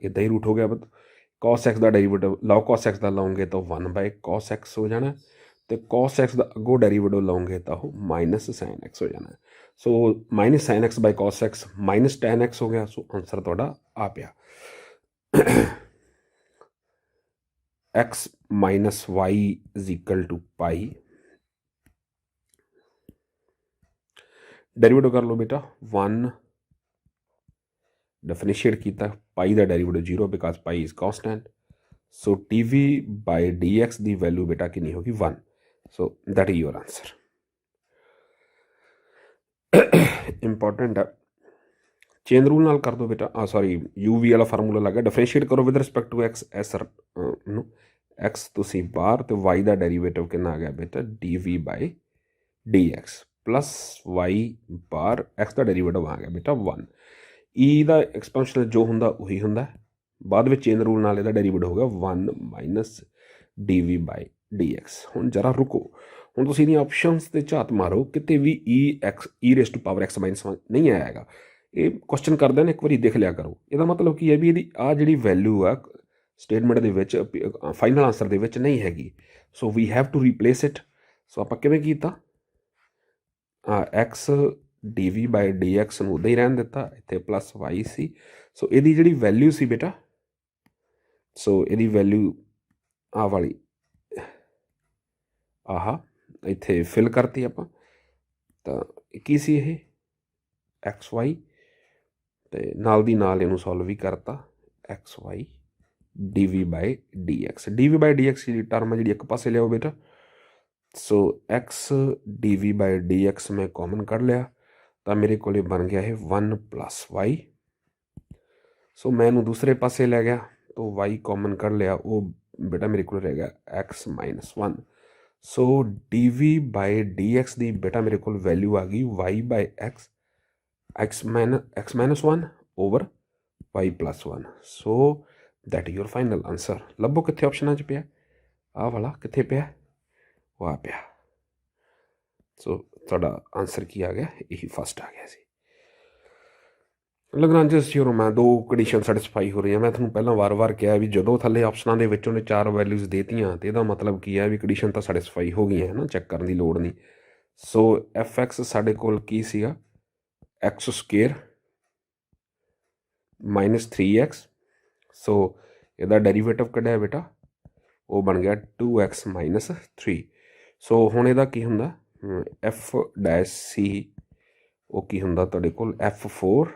ਇੱਦਾਂ ਹੀ ਰੂਟ ਹੋ ਗਿਆ। cos x ਦਾ ਡੈਰੀਵੇਟਿਵ log cos x ਦਾ ਲਓਗੇ ਤਾਂ 1/cos x ਹੋ ਜਾਣਾ, ਅਤੇ cos x ਦਾ ਅੱਗੋਂ ਡੈਰੀਵੇਟਿਵ ਲਓਗੇ ਤਾਂ ਉਹ -sin x ਹੋ ਜਾਣਾ। ਸੋ -sin x cos x -tan x ਹੋ ਗਿਆ। ਸੋ ਆਨਸਰ ਤੁਹਾਡਾ ਆ ਪਿਆ। x - y = π। ਡੈਰੀਵੇਟਿਵ ਕਰ ਲਓ ਬੇਟਾ 1, ਡੈਫੀਨੀਸ਼ੀਏਟ ਕੀਤਾ, ਪਾਈ ਦਾ derivative 0 because pi is constant. So dv/dx ਦੀ ਵੈਲਿਊ ਬੇਟਾ ਕਿੰਨੀ ਹੋ ਗਈ 1। So that is your answer. Important ਹੈ, ਚੇਨ ਰੂਲ ਨਾਲ ਕਰ ਦਿਓ ਬੇਟਾ। ਸੌਰੀ UV ਵਾਲਾ ਫਾਰਮੂਲਾ ਲੱਗਾ, ਡਿਫਰੈਂਸ਼ੀਏਟ ਕਰੋ ਵਿਦ ਰਿਸਪੈਕਟ ਟੂ x। ਨੂੰ x ਤੁਸੀਂ ਬਾਹਰ, ਅਤੇ y ਦਾ ਡੈਰੀਵੇਟਿਵ ਕਿੰਨਾ ਆ ਗਿਆ ਬੇਟਾ dv/dx ਪਲੱਸ y ਬਾਹਰ, x ਦਾ ਡੈਰੀਵੇਟਿਵ ਆ ਗਿਆ ਬੇਟਾ 1। E ਦਾ ਐਕਸਪੈਂਸ਼ਨਲ ਜੋ ਹੁੰਦਾ ਉਹੀ ਹੁੰਦਾ, ਬਾਅਦ ਵਿੱਚ ਚੇਨ ਰੂਲ ਨਾਲ ਇਹਦਾ ਡੈਰੀਵੇਟਿਵ ਹੋ ਗਿਆ 1 - dv/dx। ਹੁਣ ਜਰਾ ਰੁਕੋ, ਹੁਣ ਤੁਸੀਂ ਇਹਦੀਆਂ ਆਪਸ਼ਨਸ 'ਤੇ ਝਾਤ ਮਾਰੋ, ਕਿਤੇ ਵੀ e⁻x ਨਹੀਂ ਆਇਆ ਹੈਗਾ। ਇਹ ਕੁਐਸਚਨ ਕਰਦੇ ਨੇ, ਇੱਕ ਵਾਰੀ ਦੇਖ ਲਿਆ ਕਰੋ। ਇਹਦਾ ਮਤਲਬ ਕੀ ਹੈ ਵੀ ਇਹਦੀ ਆਹ ਜਿਹੜੀ ਵੈਲਿਊ ਆ ਸਟੇਟਮੈਂਟ ਦੇ ਵਿੱਚ, ਫਾਈਨਲ ਆਨਸਰ ਦੇ ਵਿੱਚ ਨਹੀਂ ਹੈਗੀ। So we have to replace it. So ਆਪਾਂ ਕਿਵੇਂ ਕੀਤਾ, x dv/dx ਨੂੰ ਉੱਦਾਂ ਹੀ ਰਹਿਣ ਦਿੱਤਾ, ਇੱਥੇ ਪਲੱਸ y ਸੀ। ਸੋ ਇਹਦੀ ਜਿਹੜੀ ਵੈਲਿਊ ਸੀ ਬੇਟਾ, ਸੋ ਇਹਦੀ ਵੈਲਿਊ ਆਹ ਵਾਲੀ ਇੱਥੇ ਫਿਲ ਕਰਤੀ ਆਪਾਂ। ਤਾਂ ਕੀ ਸੀ ਇਹ xy, ਅਤੇ ਨਾਲ ਦੀ ਨਾਲ ਇਹਨੂੰ ਸੋਲਵ ਵੀ ਕਰਤਾ xy dv/dx। dv/dx ਦੀ ਟਰਮ ਹੈ ਜਿਹੜੀ ਇੱਕ ਪਾਸੇ ਲਿਆਓ ਬੇਟਾ। ਸੋ x dv/dx ਮੈਂ ਕਾਮਨ ਕੱਢ ਲਿਆ, ਤਾਂ ਮੇਰੇ ਕੋਲ ਬਣ ਗਿਆ ਇਹ 1 + y। ਸੋ ਮੈਂ ਇਹਨੂੰ ਦੂਸਰੇ ਪਾਸੇ ਲੈ ਗਿਆ, ਤਾਂ y ਕਾਮਨ ਕੱਢ ਲਿਆ, ਉਹ ਬੇਟਾ ਮੇਰੇ ਕੋਲ ਰਹਿ ਗਿਆ x - 1। ਸੋ dv/dx ਦੀ ਬੇਟਾ ਮੇਰੇ ਕੋਲ ਵੈਲਿਊ ਆ ਗਈ y/x, x - 1 over y + 1। So that your final answer. ਲੱਭੋ ਕਿੱਥੇ ਆਪਸ਼ਨਾਂ 'ਚ ਪਿਆ, ਆਹ ਵਾਲਾ ਕਿੱਥੇ ਪਿਆ, ਉਹ ਆ ਪਿਆ। ਸੋ ਤੁਹਾਡਾ ਆਨਸਰ ਕੀ ਆ ਗਿਆ, ਇਹੀ ਫਸਟ ਆ ਗਿਆ ਸੀ। ਲੈਗਰਾਂਜਸ ਥਿਊਰਮ 2 ਕੰਡੀਸ਼ਨ ਸੈਟਿਸਫਾਈ ਹੋ ਰਹੀਆਂ। ਮੈਂ ਤੁਹਾਨੂੰ ਪਹਿਲਾਂ ਵਾਰ-ਵਾਰ ਕਿਹਾ ਵੀ ਜਦੋਂ ਥੱਲੇ ਆਪਸ਼ਨਾਂ ਦੇ ਵਿੱਚ ਉਹਨੇ 4 ਵੈਲਿਊਜ਼ ਦੇਤੀਆਂ, ਅਤੇ ਇਹਦਾ ਮਤਲਬ ਕੀ ਹੈ ਵੀ ਕੰਡੀਸ਼ਨ ਤਾਂ ਸੈਟਿਸਫਾਈ ਹੋ ਗਈਆਂ ਹੈ ਨਾ, ਚੈੱਕ ਕਰਨ ਦੀ ਲੋੜ ਨਹੀਂ। ਸੋ fx ਸਾਡੇ ਕੋਲ ਕੀ ਸੀਗਾ, x² - 3x। ਸੋ ਇਹਦਾ ਡੈਰੀਵੇਟਿਵ ਕੱਢਿਆ ਬੇਟਾ, ਉਹ ਬਣ ਗਿਆ 2x - 3। ਸੋ ਹੁਣ ਇਹਦਾ ਕੀ ਹੁੰਦਾ, f' ਉਹ ਕੀ ਹੁੰਦਾ ਤੁਹਾਡੇ ਕੋਲ f4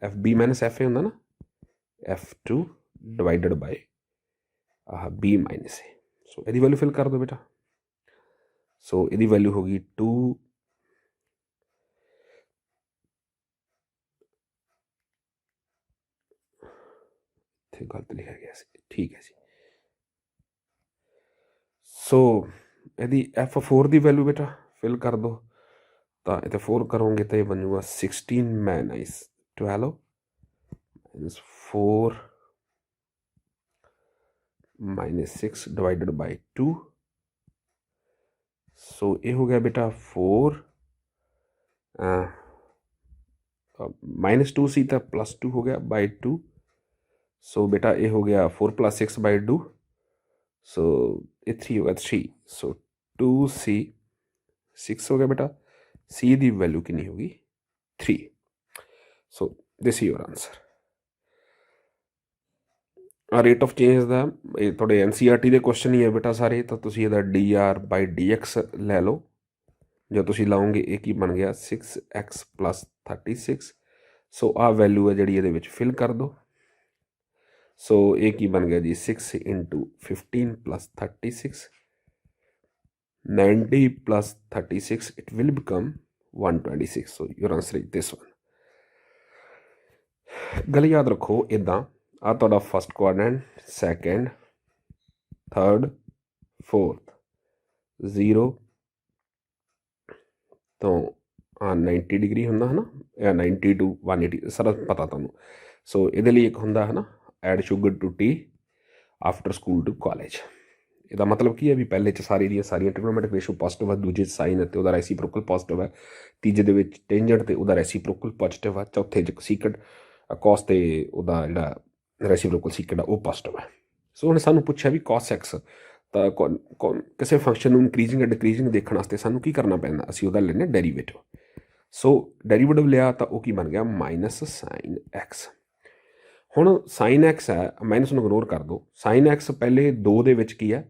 fb - fa ਹੁੰਦਾ ਨਾ, f2 / b - a। ਸੋ ਇਹਦੀ ਵੈਲਿਊ ਫਿਲ ਕਰ ਦਿਓ ਬੇਟਾ। ਸੋ ਇਹਦੀ ਵੈਲਿਊ ਹੋ ਗਈ 2, ਇੱਥੇ ਗਲਤ ਲਿਖਿਆ ਗਿਆ ਸੀ, ਠੀਕ ਹੈ ਜੀ। ਸੋ ਇਹਦੀ f4 ਦੀ ਵੈਲਿਊ ਬੇਟਾ ਫਿਲ ਕਰ ਦਿਓ, ਤਾਂ ਇੱਥੇ 4 ਕਰੋਗੇ ਤਾਂ ਇਹ ਬਣ ਜੂਗਾ 16 - 12 -4 - 6 / 2। ਸੋ ਇਹ ਹੋ ਗਿਆ ਬੇਟਾ 4 -2 ਸੀ ਤਾਂ +2 ਹੋ ਗਿਆ /2। ਸੋ ਬੇਟਾ ਇਹ ਹੋ ਗਿਆ 4 + 6 / 2। सो ये 3 होगा 3, सो 2c 6 हो गया बेटा, c की वैल्यू कितनी होगी 3। So this is your answer. Rate of change का ये थोड़े NCERT के क्वेश्चन ही है बेटा सारे, तो तुसी ਇਹਦਾ dr/dx ਲੈ ਲਓ। जो तुसी लाओगे ये की बन गया 6x + 36। सो आ वैल्यू है जी ये फिल कर दो। सो ये की बन गया जी 6 × 15 + 36, 90 + 36, it will become 126। So your answer is this one. गल याद रखो इदा आ तुहाडा first quadrant, second, third, fourth, 0 तो 90 डिग्री होंदा है ना, 90 to 180 सारा पता तुहानूं। सो ये लिए एक होंदा है ना add sugar to tea after school to college. ਇਹਦਾ मतलब की है भी पहले सारी ਦੀਆਂ ਸਾਰੀਆਂ ट्रिग्नोमेट्रिक रेशो पॉजिटिव है, दूजे साइन ਤੇ ਉਹਦਾ ਰੈਸੀਪ੍ਰੋਕਲ पॉजिटिव है, ਤੀਜੇ ਦੇ ਵਿੱਚ ਟੈਂਜੈਂਟ ਤੇ ਉਹਦਾ ਰੈਸੀਪ੍ਰੋਕਲ पॉजिटिव है, चौथे 'ਚ ਸੀਕਟ cos ਤੇ ਉਹਦਾ ਜਿਹੜਾ ਰੈਸੀਪ੍ਰੋਕਲ ਸੀਕਟ ਆ ਉਹ पॉजिटिव है। ਸੋ ਹੁਣ ਸਾਨੂੰ ਪੁੱਛਿਆ ਵੀ cos x ਤਾਂ ਕਿਸੇ ਫੰਕਸ਼ਨ ਨੂੰ ਇਨਕਰੀਜ਼ਿੰਗ ਜਾਂ ਡਿਕਰੀਜ਼ਿੰਗ ਦੇਖਣ ਵਾਸਤੇ ਸਾਨੂੰ ਕੀ ਕਰਨਾ ਪੈਂਦਾ, ਅਸੀਂ ਉਹਦਾ ਲੈਂਦੇ ਡੈਰੀਵੇਟਿਵ। ਸੋ ਡੈਰੀਵੇਟਿਵ ਲਿਆ ਤਾਂ ਉਹ ਕੀ ਬਣ ਗਿਆ -sin x। ਹੁਣ sin x ਹੈ, ਮਾਈਨਸ ਨੂੰ ਇਗਨੋਰ ਕਰ ਦਿਓ। sin x ਪਹਿਲੇ 2 ਦੇ ਵਿੱਚ ਕੀ ਹੈ,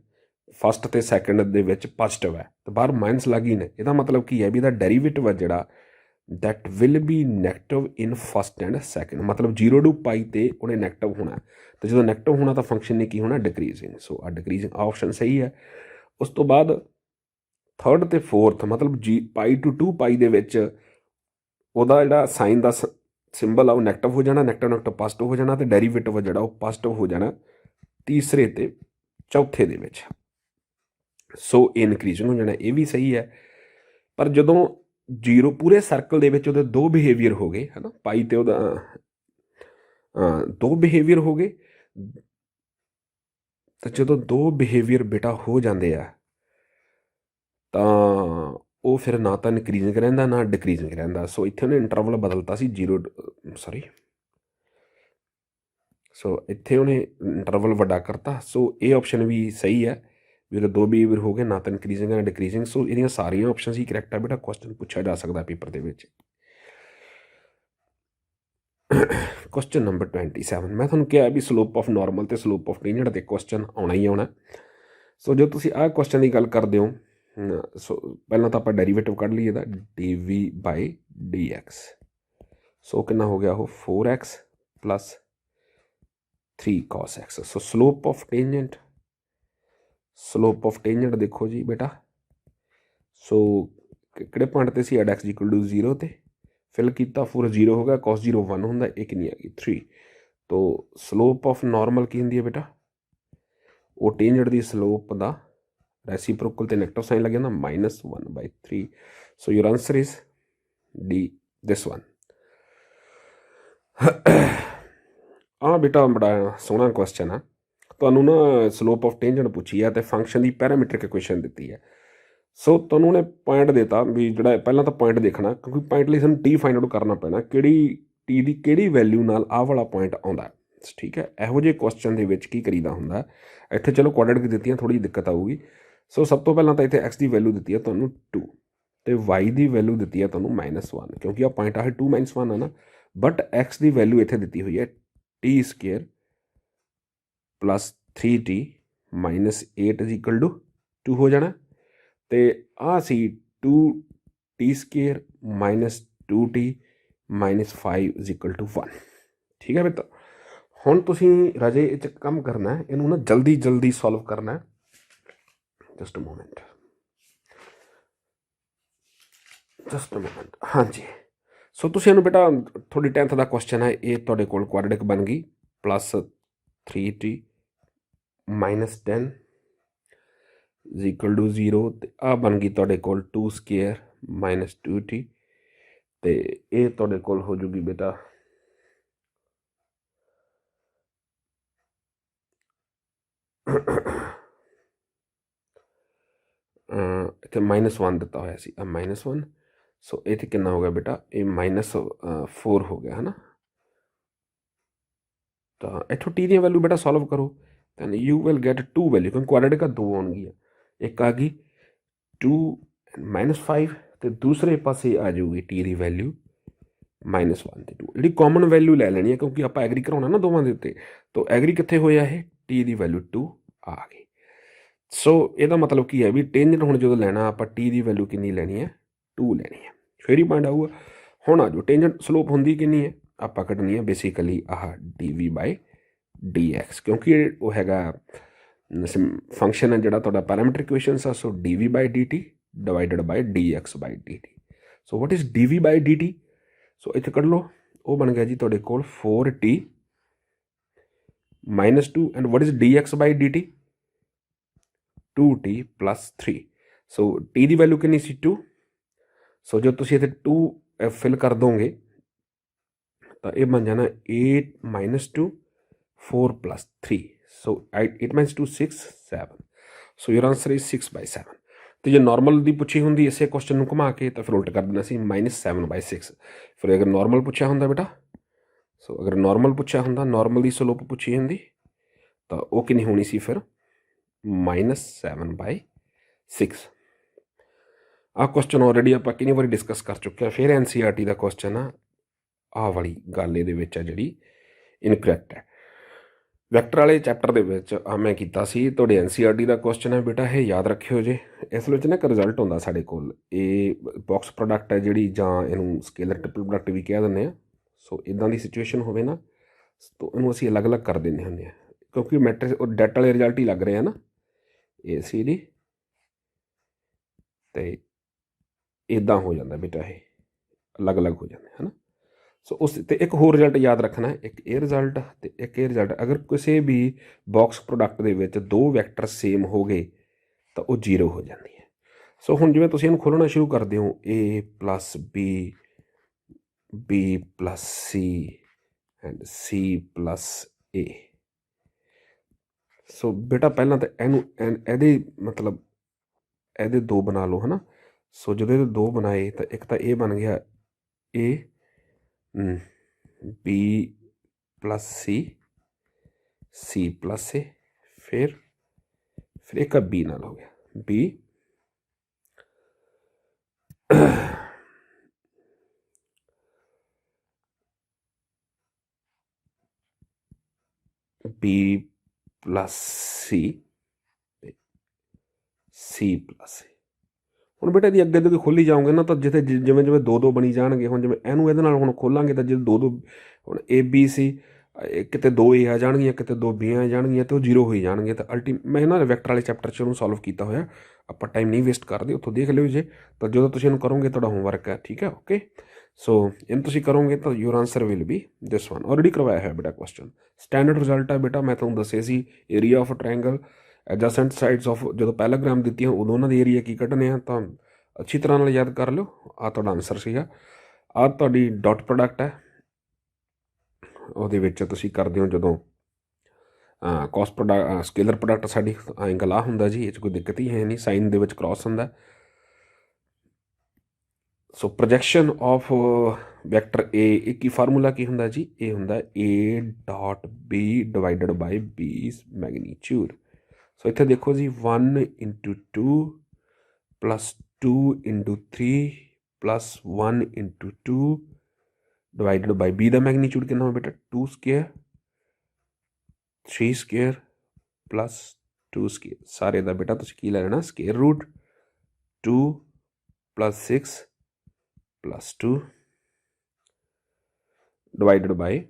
फस्ट तो सैकेंड के पॉजिटिव है, तो बाहर माइनस लग ही ने। यदा मतलब की है भी डेरीवेटिव है जोड़ा that will be negative in first and second, मतलब 0 to π तो उन्हें नैगेटिव होना, तो जो नैगेटिव होना तो फंक्शन ने की होना डिक्रीजिंग। सो आ डिक्रीजिंग ऑप्शन सही है। उस तो बाद थर्ड तो फोर्थ मतलब π to 2π के जोड़ा साइन का सिंबल आ नैगेटिव हो जाना, नैगेटिव पॉजिटिव हो जाना, तो डेरीवेटिव है जोड़ा पॉजिटिव हो जाना तीसरे तो चौथे दे विच। सो इनक्रीजिंग हो जाना, ये भी सही है। पर जो 0 पूरे सर्कल दे विच उहदे 2 बिहेवियर हो गए है ना, पाई तो उहदा 2 बिहेवियर हो गए, तो जो 2 बिहेवियर बेटा हो जाते हैं तो वो फिर ना तो इनक्रीजिंग रहिंदा ना डिक्रीजिंग रहिंदा। सो इत्थे उन्हें इंटरवल बदलता सी 0 सॉरी सो इत्थे उन्हें इंटरवल वड्डा करता। सो ये ऑप्शन भी सही है भी 2 बिहेवियर हो गए, ना तो इनक्रीजिंग ना डिक्रीजिंग। सो ये सारिया ऑप्शन ही करैक्ट है बेटा, क्वेश्चन पूछा जा सकता पेपर के विच। क्वेश्चन नंबर 27 मैं तुहानूं कहा भी स्लोप ऑफ नॉर्मल तो स्लोप ऑफ टेंजेंट ते क्वेश्चन आना ही आना। सो जो तुसीं आ क्वेश्चन की गल करते हो, सो पहला तो आप डेरीवेटिव कढ़ लीए dv/dx। सो कितना हो गया वो 4x + 3 cos x। So slope of tangent, slope of tangent देखो जी बेटा। सो किहड़े पॉइंट ते सी एट x = 0 ते फिल किया 4 0 हो गया, cos 0 1 होंदा, एक नहीं आ गई 3। तो स्लोप ऑफ नॉर्मल की होंदी है बेटा, वो टेंजेंट की स्लोप का रेसिप्रोकल ते नेगेटिव साइन लग जाता -1/3। सो your answer is D this one. हाँ बेटा बड़ा सोहना क्वेश्चन है। तुहानूं ना स्लोप ऑफ टेंजेंट पूछी है तो फंक्शन की पैरामीट्रिक इक्वेशन दी है। सो तुहानूं ने पॉइंट देता भी जोड़ा पहला तो पॉइंट देखना, क्योंकि पॉइंट लिए सानूं टी फाइंड आउट करना पैना किहड़ी टी की किहड़ी वैल्यू नाल आ वाला पॉइंट आउंदा। ठीक है, इहो जिहे क्वेश्चन दे विच की करीदा हुंदा, इत्थे चलो क्वाड्रेटिक दित्तियां थोड़ी दिक्कत आऊगी। सो सब तो पहला तो इत्थे x की वैल्यू दी है तुहानूं 2 तो y की वैल्यू दी है तुहानूं -1, क्योंकि आ पॉइंट आ 2 - 1 है ना। बट x की वैल्यू इत्थे दी हुई है t² + 3t - 8 = 2 हो जाना। तो आ सी 2t² - 2t - 5 = 1। ठीक है बेटा, हुण तुसीं राजे इह काम करना है, इनू ना जल्दी जल्दी सॉल्व करना है। Just a moment, just a moment. हाँ जी, सो तुसीं इहनूं बेटा थोड़ी 10th का क्वेश्चन है, ये तुहाडे कोल क्वाड्रेटिक बन गई +3t - 10 = 0। तो आ बन गई तुहाडे कोल 2² - 2t, तो ये तुहाडे कोल हो जूगी बेटा इतने -1 दिता होया सी -1। सो इतने कितना हो गया बेटा, ये -4 हो गया है ना। तो इतों टी दी वैल्यू बेटा सॉल्व करो, then you will get 2 value क्योंकि क्वाड्रेटिक 2 आउणगियां एक आ गई 2 -5 ਤੇ ਦੂਸਰੇ ਪਾਸੇ ਆ ਜਾਊਗੀ ਟੀ ਦੀ ਵੈਲਿਊ -1 ਤੇ 2 ਜਿਹੜੀ ਕਾਮਨ ਵੈਲਿਊ ਲੈ ਲੈਣੀ ਹੈ ਕਿਉਂਕਿ ਆਪਾਂ ਐਗਰੀ ਕਰਾਉਣਾ ਨਾ ਦੋਵਾਂ ਦੇ ਉੱਤੇ ਤਾਂ ਐਗਰੀ ਕਿੱਥੇ ਹੋਇਆ ਇਹ ਟੀ ਦੀ ਵੈਲਿਊ 2 ਆ ਗਈ ਸੋ ਇਹਦਾ ਮਤਲਬ ਕੀ ਹੈ ਵੀ ਟੇਂਜੈਂਟ ਹੁਣ ਜਦੋਂ ਲੈਣਾ ਆਪਾਂ ਟੀ ਦੀ ਵੈਲਿਊ ਕਿੰਨੀ ਲੈਣੀ ਹੈ 2 ਲੈਣੀ ਹੈ ਫਿਰ ਹੀ ਪੁਆਇੰਟ ਆਊਗਾ ਹੁਣ ਆ ਜਾਓ ਟੇਂਜੈਂਟ ਸਲੋਪ ਹੁੰਦੀ ਕਿੰਨੀ ਹੈ ਆਪਾਂ ਕੱਢਣੀ ਹੈ ਬੇਸਿਕਲੀ ਆਹ dv/dx ਕਿਉਂਕਿ ਉਹ ਹੈਗਾ ਫੰਕਸ਼ਨ ਹੈ ਜਿਹੜਾ ਤੁਹਾਡਾ ਪੈਰਾਮੀਟਰ ਇਕੁਏਸ਼ਨਸ ਆ ਸੋ dv/dt divided by dx/dt so what is dv/dt ਸੋ ਇੱਥੇ ਕੱਢ ਲਓ ਉਹ ਬਣ ਗਿਆ ਜੀ ਤੁਹਾਡੇ ਕੋਲ 4t -2 and what is dx/dt 2t + 3 so t the value ਕਿੰਨੀ ਸੀ 2 ਸੋ ਜੋ ਤੁਸੀਂ ਇੱਥੇ 2 ਫਿਲ ਕਰ ਦੋਗੇ ਤਾਂ ਇਹ ਬਣ ਜਾਣਾ 8 - 2 4 + 3 ਸੋ 8 - 2 6 7 ਸੋ ਯੂਰ ਆਂਸਰ ਇਜ਼ 6/7 ਤੇ ਜੇ ਨਾਰਮਲ ਦੀ ਪੁੱਛੀ ਹੁੰਦੀ ਇਸੇ ਕੁਐਸਚਨ ਨੂੰ ਘੁਮਾ ਕੇ ਤਾਂ ਫਿਰ ਉਲਟ ਕਰ ਦੇਣਾ ਸੀ -7/6 ਫਿਰ ਅਗਰ ਨਾਰਮਲ ਪੁੱਛਿਆ ਹੁੰਦਾ ਬੇਟਾ ਸੋ ਅਗਰ ਨਾਰਮਲ ਪੁੱਛਿਆ ਹੁੰਦਾ ਨਾਰਮਲ ਦੀ ਸਲੋਪ ਪੁੱਛੀ ਹੁੰਦੀ ਤਾਂ ਉਹ ਕਿੰਨੀ ਹੋਣੀ ਸੀ ਫਿਰ -7/6 ਆਹ ਕੁਐਸਚਨ ਆਲਰੇਡੀ ਆਪਾਂ ਕਿੰਨੀ ਵਾਰੀ ਡਿਸਕਸ ਕਰ ਚੁੱਕੇ ਹਾਂ ਫਿਰ NCERT ਦਾ ਕੁਐਸਚਨ ਆ ਆਹ ਵਾਲੀ ਗੱਲ ਇਹਦੇ ਵਿੱਚ ਆ ਜਿਹੜੀ ਇਨਕਰੈਕਟ ਹੈ ਵੈਕਟਰ ਵਾਲੇ ਚੈਪਟਰ ਦੇ ਵਿੱਚ ਮੈਂ ਕੀਤਾ ਸੀ ਤੁਹਾਡੇ NCERT ਦਾ ਕੁਐਸਚਨ ਹੈ ਬੇਟਾ ਇਹ ਯਾਦ ਰੱਖਿਓ ਜੇ ਇਸ ਵਿੱਚ ਨਾ ਇੱਕ ਰਿਜ਼ਲਟ ਹੁੰਦਾ ਸਾਡੇ ਕੋਲ ਇਹ ਬਾਕਸ ਪ੍ਰੋਡਕਟ ਹੈ ਜਿਹੜੀ ਜਾਂ ਇਹਨੂੰ ਸਕੇਲਰ ਟ੍ਰਿਪਲ ਪ੍ਰੋਡਕਟ ਵੀ ਕਹਿ ਦਿੰਦੇ ਆ ਸੋ ਇੱਦਾਂ ਦੀ ਸਿਚੁਏਸ਼ਨ ਹੋਵੇ ਨਾ ਤਾਂ ਇਹਨੂੰ ਅਸੀਂ ਅਲੱਗ-ਅਲੱਗ ਕਰ ਦਿੰਦੇ ਹੁੰਦੇ ਹਾਂ ਕਿਉਂਕਿ ਮੈਟ੍ਰਿਕਸ ਉਹ ਡੈਟ ਵਾਲੇ ਰਿਜ਼ਲਟ ਹੀ ਲੱਗ ਰਹੇ ਆ ਨਾ ACD ਤੇ ਇੱਦਾਂ ਹੋ ਜਾਂਦਾ ਬੇਟਾ ਇਹ ਅਲੱਗ-ਅਲੱਗ ਹੋ ਜਾਂਦੇ ਹੈ ਨਾ ਸੋ ਉਸ ਤੇ ਇੱਕ ਹੋਰ ਰਿਜ਼ਲਟ ਯਾਦ ਰੱਖਣਾ ਇੱਕ ਇਹ ਰਿਜ਼ਲਟ ਅਤੇ ਇੱਕ ਇਹ ਰਿਜ਼ਲਟ ਅਗਰ ਕਿਸੇ ਵੀ ਬਾਕਸ ਪ੍ਰੋਡਕਟ ਦੇ ਵਿੱਚ 2 ਵੈਕਟਰ ਸੇਮ ਹੋ ਗਏ ਤਾਂ ਉਹ 0 ਹੋ ਜਾਂਦੀ ਹੈ ਸੋ ਹੁਣ ਜਿਵੇਂ ਤੁਸੀਂ ਇਹਨੂੰ ਖੋਲ੍ਹਣਾ ਸ਼ੁਰੂ ਕਰਦੇ ਹੋ A + B B + C and C + A ਸੋ ਬੇਟਾ ਪਹਿਲਾਂ ਤਾਂ ਇਹਨੂੰ ਇਹਦੇ ਮਤਲਬ ਇਹਦੇ 2 ਬਣਾ ਲਓ ਹੈ ਨਾ ਸੋ ਜਦੋਂ ਇਹਦੇ 2 ਬਣਾਏ ਤਾਂ ਇੱਕ ਤਾਂ ਇਹ ਬਣ ਗਿਆ A B + C C + A ਫਿਰ ਇੱਕ B ਨਾਲ ਹੋ ਗਿਆ B B + C C + A ਹੁਣ ਬੇਟਾ ਇਹਦੀ ਅੱਗੇ ਤੋਂ ਖੋਲ੍ਹੀ ਜਾਓਗੇ ਨਾ ਤਾਂ ਜਿੱਥੇ ਜਿਵੇਂ 2 ਬਣੀ ਜਾਣਗੇ ਹੁਣ ਜਿਵੇਂ ਇਹਨੂੰ ਇਹਦੇ ਨਾਲ ਹੁਣ ਖੋਲਾਂਗੇ ਤਾਂ ਜੇ 2 ਹੁਣ ABC ਕਿਤੇ 2 A ਆ ਜਾਣਗੀਆਂ ਕਿਤੇ 2 B ਆ ਜਾਣਗੀਆਂ ਅਤੇ ਉਹ 0 ਹੋਈ ਜਾਣਗੇ ਤਾਂ ਮੈਂ ਨਾ ਵੈਕਟਰ ਵਾਲੇ ਚੈਪਟਰ 'ਚ ਉਹਨੂੰ ਸੋਲਵ ਕੀਤਾ ਹੋਇਆ ਆਪਾਂ ਟਾਈਮ ਨਹੀਂ ਵੇਸਟ ਕਰਦੇ ਉੱਥੋਂ ਦੇਖ ਲਿਓ ਜੇ ਤਾਂ ਜਦੋਂ ਤੁਸੀਂ ਇਹਨੂੰ ਕਰੋਗੇ ਤੁਹਾਡਾ ਹੋਮਵਰਕ ਹੈ ਠੀਕ ਹੈ ਓਕੇ ਸੋ ਇਹਨੂੰ ਤੁਸੀਂ ਕਰੋਗੇ ਤਾਂ your answer will be this one already ਕਰਵਾਇਆ ਹੋਇਆ ਬੇਟਾ ਕੁਐਸਚਨ ਸਟੈਂਡਰਡ ਰਿਜ਼ਲਟ ਹੈ ਬੇਟਾ ਮੈਂ ਤੁਹਾਨੂੰ ਦੱਸਿਆ ਸੀ area of triangle adjacent sides of ਜਦੋਂ ਪੈਰਾਗ੍ਰਾਮ ਦਿੱਤੀਆਂ ਉਦੋਂ ਉਹਨਾਂ ਦੇ ਏਰੀਆ ਕੀ ਕੱਢਣੇ ਆ ਤਾਂ ਅੱਛੀ ਤਰ੍ਹਾਂ ਨਾਲ ਯਾਦ ਕਰ ਲਿਓ ਆਹ ਤੁਹਾਡਾ ਆਨਸਰ ਸੀਗਾ ਆਹ ਤੁਹਾਡੀ ਡਾਟ ਪ੍ਰੋਡਕਟ ਹੈ ਉਹਦੇ ਵਿੱਚ ਤੁਸੀਂ ਕਰਦੇ ਹੋ ਜਦੋਂ ਕੋਸਟ ਪ੍ਰੋਡਕਟ ਸਕੇਲਰ ਪ੍ਰੋਡਕਟ ਸਾਡੀ ਐਂਗਲ ਆ ਹੁੰਦਾ ਜੀ ਇਹ 'ਚ ਕੋਈ ਦਿੱਕਤ ਹੀ ਹੈ ਨਹੀਂ ਸਾਈਨ ਦੇ ਵਿੱਚ ਕ੍ਰਾਸ ਹੁੰਦਾ ਸੋ ਪ੍ਰੋਜੈਕਸ਼ਨ ਆਫ ਵੈਕਟਰ A ਇਹ ਕੀ ਫਾਰਮੂਲਾ ਕੀ ਹੁੰਦਾ ਜੀ ਇਹ ਹੁੰਦਾ A.B ਡਿਵਾਈਡਡ ਬਾਈ B's ਮੈਗਨੀਚਿਊਡ ਸੋ ਇੱਥੇ ਦੇਖੋ ਜੀ 1 × 2 + 2 × 3 + 1 × 2 ਡਿਵਾਈਡਡ ਬਾਈ B ਦਾ ਮੈਗਨੀਚਿਊਡ ਕਿੰਨਾ ਹੋਵੇ ਬੇਟਾ 2 ਸਕੁਏਅਰ 3 ਸਕੁਏਅਰ + 2 ਸਕੁਏਅਰ ਸਾਰੇ ਦਾ ਬੇਟਾ ਤੁਸੀਂ ਕੀ ਲੈ ਲੈਣਾ square route 2 + 6 + 2 divided by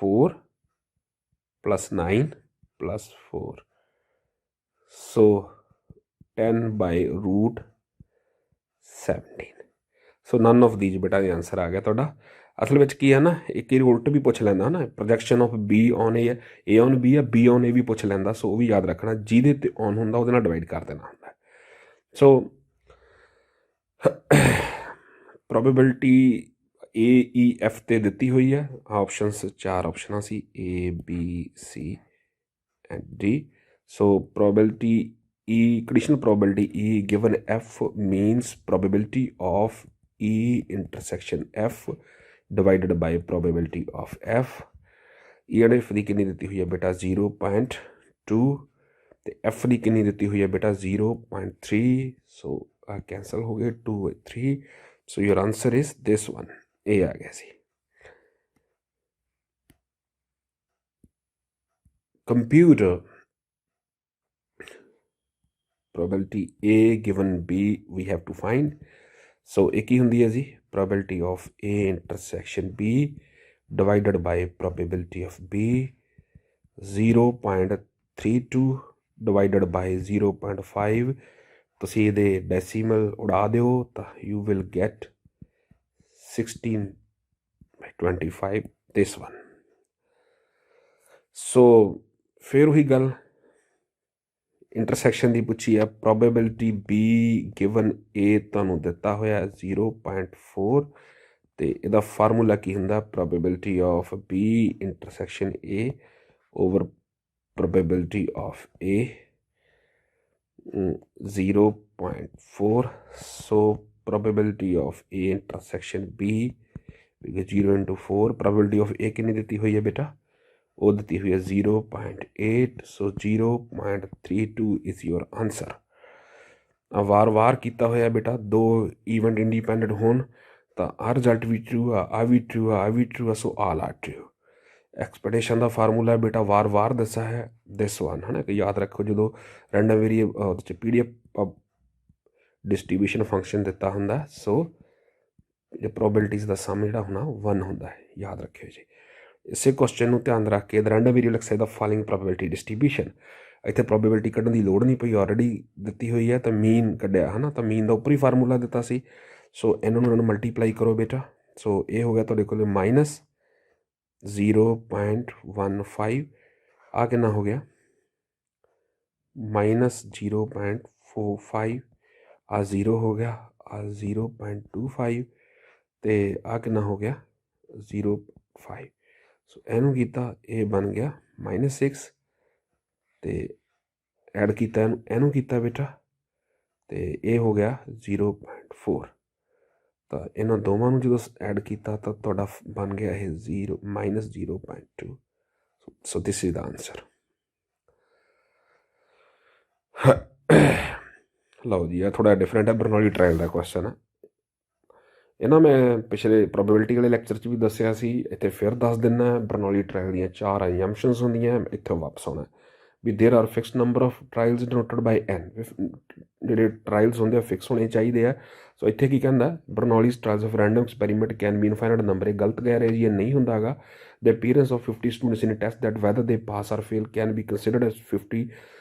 4 + 9 + 4 so 10/√17 so none of ਦੀਜ ਬੇਟਾ ਇਹ ਆਨਸਰ ਆ ਗਿਆ ਤੁਹਾਡਾ ਅਸਲ ਵਿੱਚ ਕੀ ਹੈ ਨਾ ਇੱਕ ਹੀ ਉਲਟ ਵੀ ਪੁੱਛ ਲੈਂਦਾ ਨਾ projection of B on A ਹੈ A ਔਨ B ਹੈ B ਔਨ A ਵੀ ਪੁੱਛ ਲੈਂਦਾ ਸੋ ਉਹ ਵੀ ਯਾਦ ਰੱਖਣਾ ਜਿਹਦੇ 'ਤੇ ਔਨ ਹੁੰਦਾ ਉਹਦੇ ਨਾਲ ਡਿਵਾਈਡ ਕਰ ਦੇਣਾ ਹੁੰਦਾ ਸੋ ਪ੍ਰੋਬੇਬਿਲਿਟੀ AEF 'ਤੇ ਦਿੱਤੀ ਹੋਈ ਹੈ ਆਪਸ਼ਨਸ 4 ਆਪਸ਼ਨਾਂ ਸੀ A B C and D so probability E conditional probability E given F means probability of E intersection F divided by probability of F E and F की कितनी दी हुई है बेटा 0.2 तो एफ की कितनी दी हुई है बेटा 0.3 सो कैंसल हो गए 2 3 so your answer is this one A आ गया सी। Computer probability A given B we have to find so एक ही ਹੁੰਦੀ ਹੈ ਜੀ probability of A intersection B divided by probability of B 0.32 divided by 0.5 ਤੁਸੀਂ ਇਹਦੇ ਡੈਸੀਮਲ ਉਡਾ ਦਿਓ ਤਾਂ you will get 16/25 this one so ਫਿਰ ਉਹੀ ਗੱਲ ਇੰਟਰਸੈਕਸ਼ਨ ਦੀ ਪੁੱਛੀ ਹੈ ਪ੍ਰੋਬੇਬਿਲਿਟੀ B ਗਿਵਨ A ਤੁਹਾਨੂੰ ਦਿੱਤਾ ਹੋਇਆ 0.4 ਤੇ ਇਹਦਾ ਫਾਰਮੂਲਾ ਕੀ ਹੁੰਦਾ probability of B intersection A over probability of A 0.4 so probability of A intersection B because 0 into 4 probability of A ਕਿੰਨੀ ਦਿੱਤੀ ਹੋਈ ਹੈ ਬੇਟਾ ਉਹ ਦਿੱਤੀ ਹੋਈ ਹੈ 0.8 ਸੋ 0.32 ਇਜ਼ ਯੋਰ ਆਨਸਰ। ਵਾਰ ਕੀਤਾ ਹੋਇਆ ਬੇਟਾ ਦੋ ਈਵੈਂਟ ਇੰਡੀਪੈਂਡੈਂਟ ਹੋਣ ਤਾਂ ਆਹ ਰਿਜ਼ਲਟ ਵੀ ਟਰੂ ਆ ਵੀ ਟਰੂ ਆ ਵੀ ਟਰੂ ਆ so all are true. Expectation ਦਾ ਫਾਰਮੂਲਾ ਬੇਟਾ ਵਾਰ ਦੱਸਿਆ ਹੈ ਦਿਸ ਵਨ ਹੈ ਨਾ ਕਿ ਯਾਦ ਰੱਖੋ ਜਦੋਂ ਰੈਂਡਮ ਵੇਰੀਏਬਲ ਉਹਦੇ 'ਚ PDF ਡਿਸਟ੍ਰੀਬਿਊਸ਼ਨ ਫੰਕਸ਼ਨ ਦਿੱਤਾ ਹੁੰਦਾ ਸੋ ਇਹ ਪ੍ਰੋਬੇਬਿਲਿਟੀਜ਼ ਦਾ ਸਮ ਜਿਹੜਾ ਹੋਣਾ 1 ਹੁੰਦਾ ਹੈ ਯਾਦ ਰੱਖਿਓ ਜੀ। ਇਸੇ ਕੁਐਸਚਨ ਨੂੰ ਧਿਆਨ ਰੱਖ ਕੇ ਰੈਂਡਮ ਵੇਰੀਏਬਲ ਐਕਸ ਦਾ ਫਾਲੋਇੰਗ ਪ੍ਰੋਬੇਬਿਲਿਟੀ ਡਿਸਟ੍ਰੀਬਿਊਸ਼ਨ ਇੱਥੇ ਪ੍ਰੋਬੇਬਿਲਿਟੀ ਕੱਢਣ ਦੀ ਲੋੜ ਨਹੀਂ ਪਈ ਆਲਰੇਡੀ ਦਿੱਤੀ ਹੋਈ ਹੈ ਤਾਂ ਮੀਨ ਕੱਢਿਆ ਹੈ ਨਾ ਤਾਂ ਮੀਨ ਦਾ ਉੱਪਰ ਹੀ ਫਾਰਮੂਲਾ ਦਿੱਤਾ ਸੀ ਸੋ ਇਹਨਾਂ ਨੂੰ ਮਲਟੀਪਲਾਈ ਕਰੋ ਬੇਟਾ ਸੋ ਇਹ ਹੋ ਗਿਆ ਤੁਹਾਡੇ ਕੋਲ ਮਾਈਨਸ 0.15 ਆ ਕਿੰਨਾ ਹੋ ਗਿਆ ਮਾਈਨਸ 0.45 ਆ 0 ਹੋ ਗਿਆ ਆ 0.25 ਤੇ ਆ ਕਿੰਨਾ ਹੋ ਗਿਆ 0.5 ਸੋ ਇਹਨੂੰ ਕੀਤਾ ਇਹ ਬਣ ਗਿਆ -6 ਤੇ ਐਡ ਕੀਤਾ ਇਹਨੂੰ ਕੀਤਾ ਬੇਟਾ ਤੇ ਇਹ ਹੋ ਗਿਆ 0.4 ਤਾਂ ਇਹਨਾਂ ਦੋਵਾਂ ਨੂੰ ਜਦੋਂ ਐਡ ਕੀਤਾ ਤਾਂ ਤੁਹਾਡਾ ਬਣ ਗਿਆ ਇਹ -0.2 ਸੋ ਦਿਸ ਇਜ਼ ਦਾ ਆਨਸਰ। ਲਓ ਜੀ ਇਹ ਥੋੜ੍ਹਾ ਡਿਫਰੈਂਟ ਹੈ ਬਰਨੌਲੀ ਟ੍ਰਾਇਲ ਦਾ ਕੁਐਸਚਨ ਹੈ ਇਹ ਨਾ ਮੈਂ ਪਿਛਲੇ ਪ੍ਰੋਬੇਬਿਲਿਟੀ ਵਾਲੇ ਲੈਕਚਰ 'ਚ ਵੀ ਦੱਸਿਆ ਸੀ ਇੱਥੇ ਫਿਰ ਦੱਸ ਦਿੰਦਾ ਬਰਨੌਲੀ ਟ੍ਰਾਇਲ ਦੀਆਂ 4 ਅਜੰਪਸ਼ਨਸ ਹੁੰਦੀਆਂ ਇੱਥੇ ਵਾਪਸ ਆਉਣਾ ਵੀ there are fixed number of trials denoted by n ਜਿਹੜੇ ਟ੍ਰਾਇਲਸ ਹੁੰਦੇ ਆ ਫਿਕਸ ਹੋਣੇ ਚਾਹੀਦੇ ਆ ਸੋ ਇੱਥੇ ਕੀ ਕਹਿੰਦਾ Bernoulli's trials of random experiment can be infinite number ਇਹ ਗਲਤ ਕਹਿ ਰਿਹਾ ਜੀ ਇਹ ਨਹੀਂ ਹੁੰਦਾ ਹੈਗਾ the appearance of 50 students in a test that whether they pass or fail can be considered as 50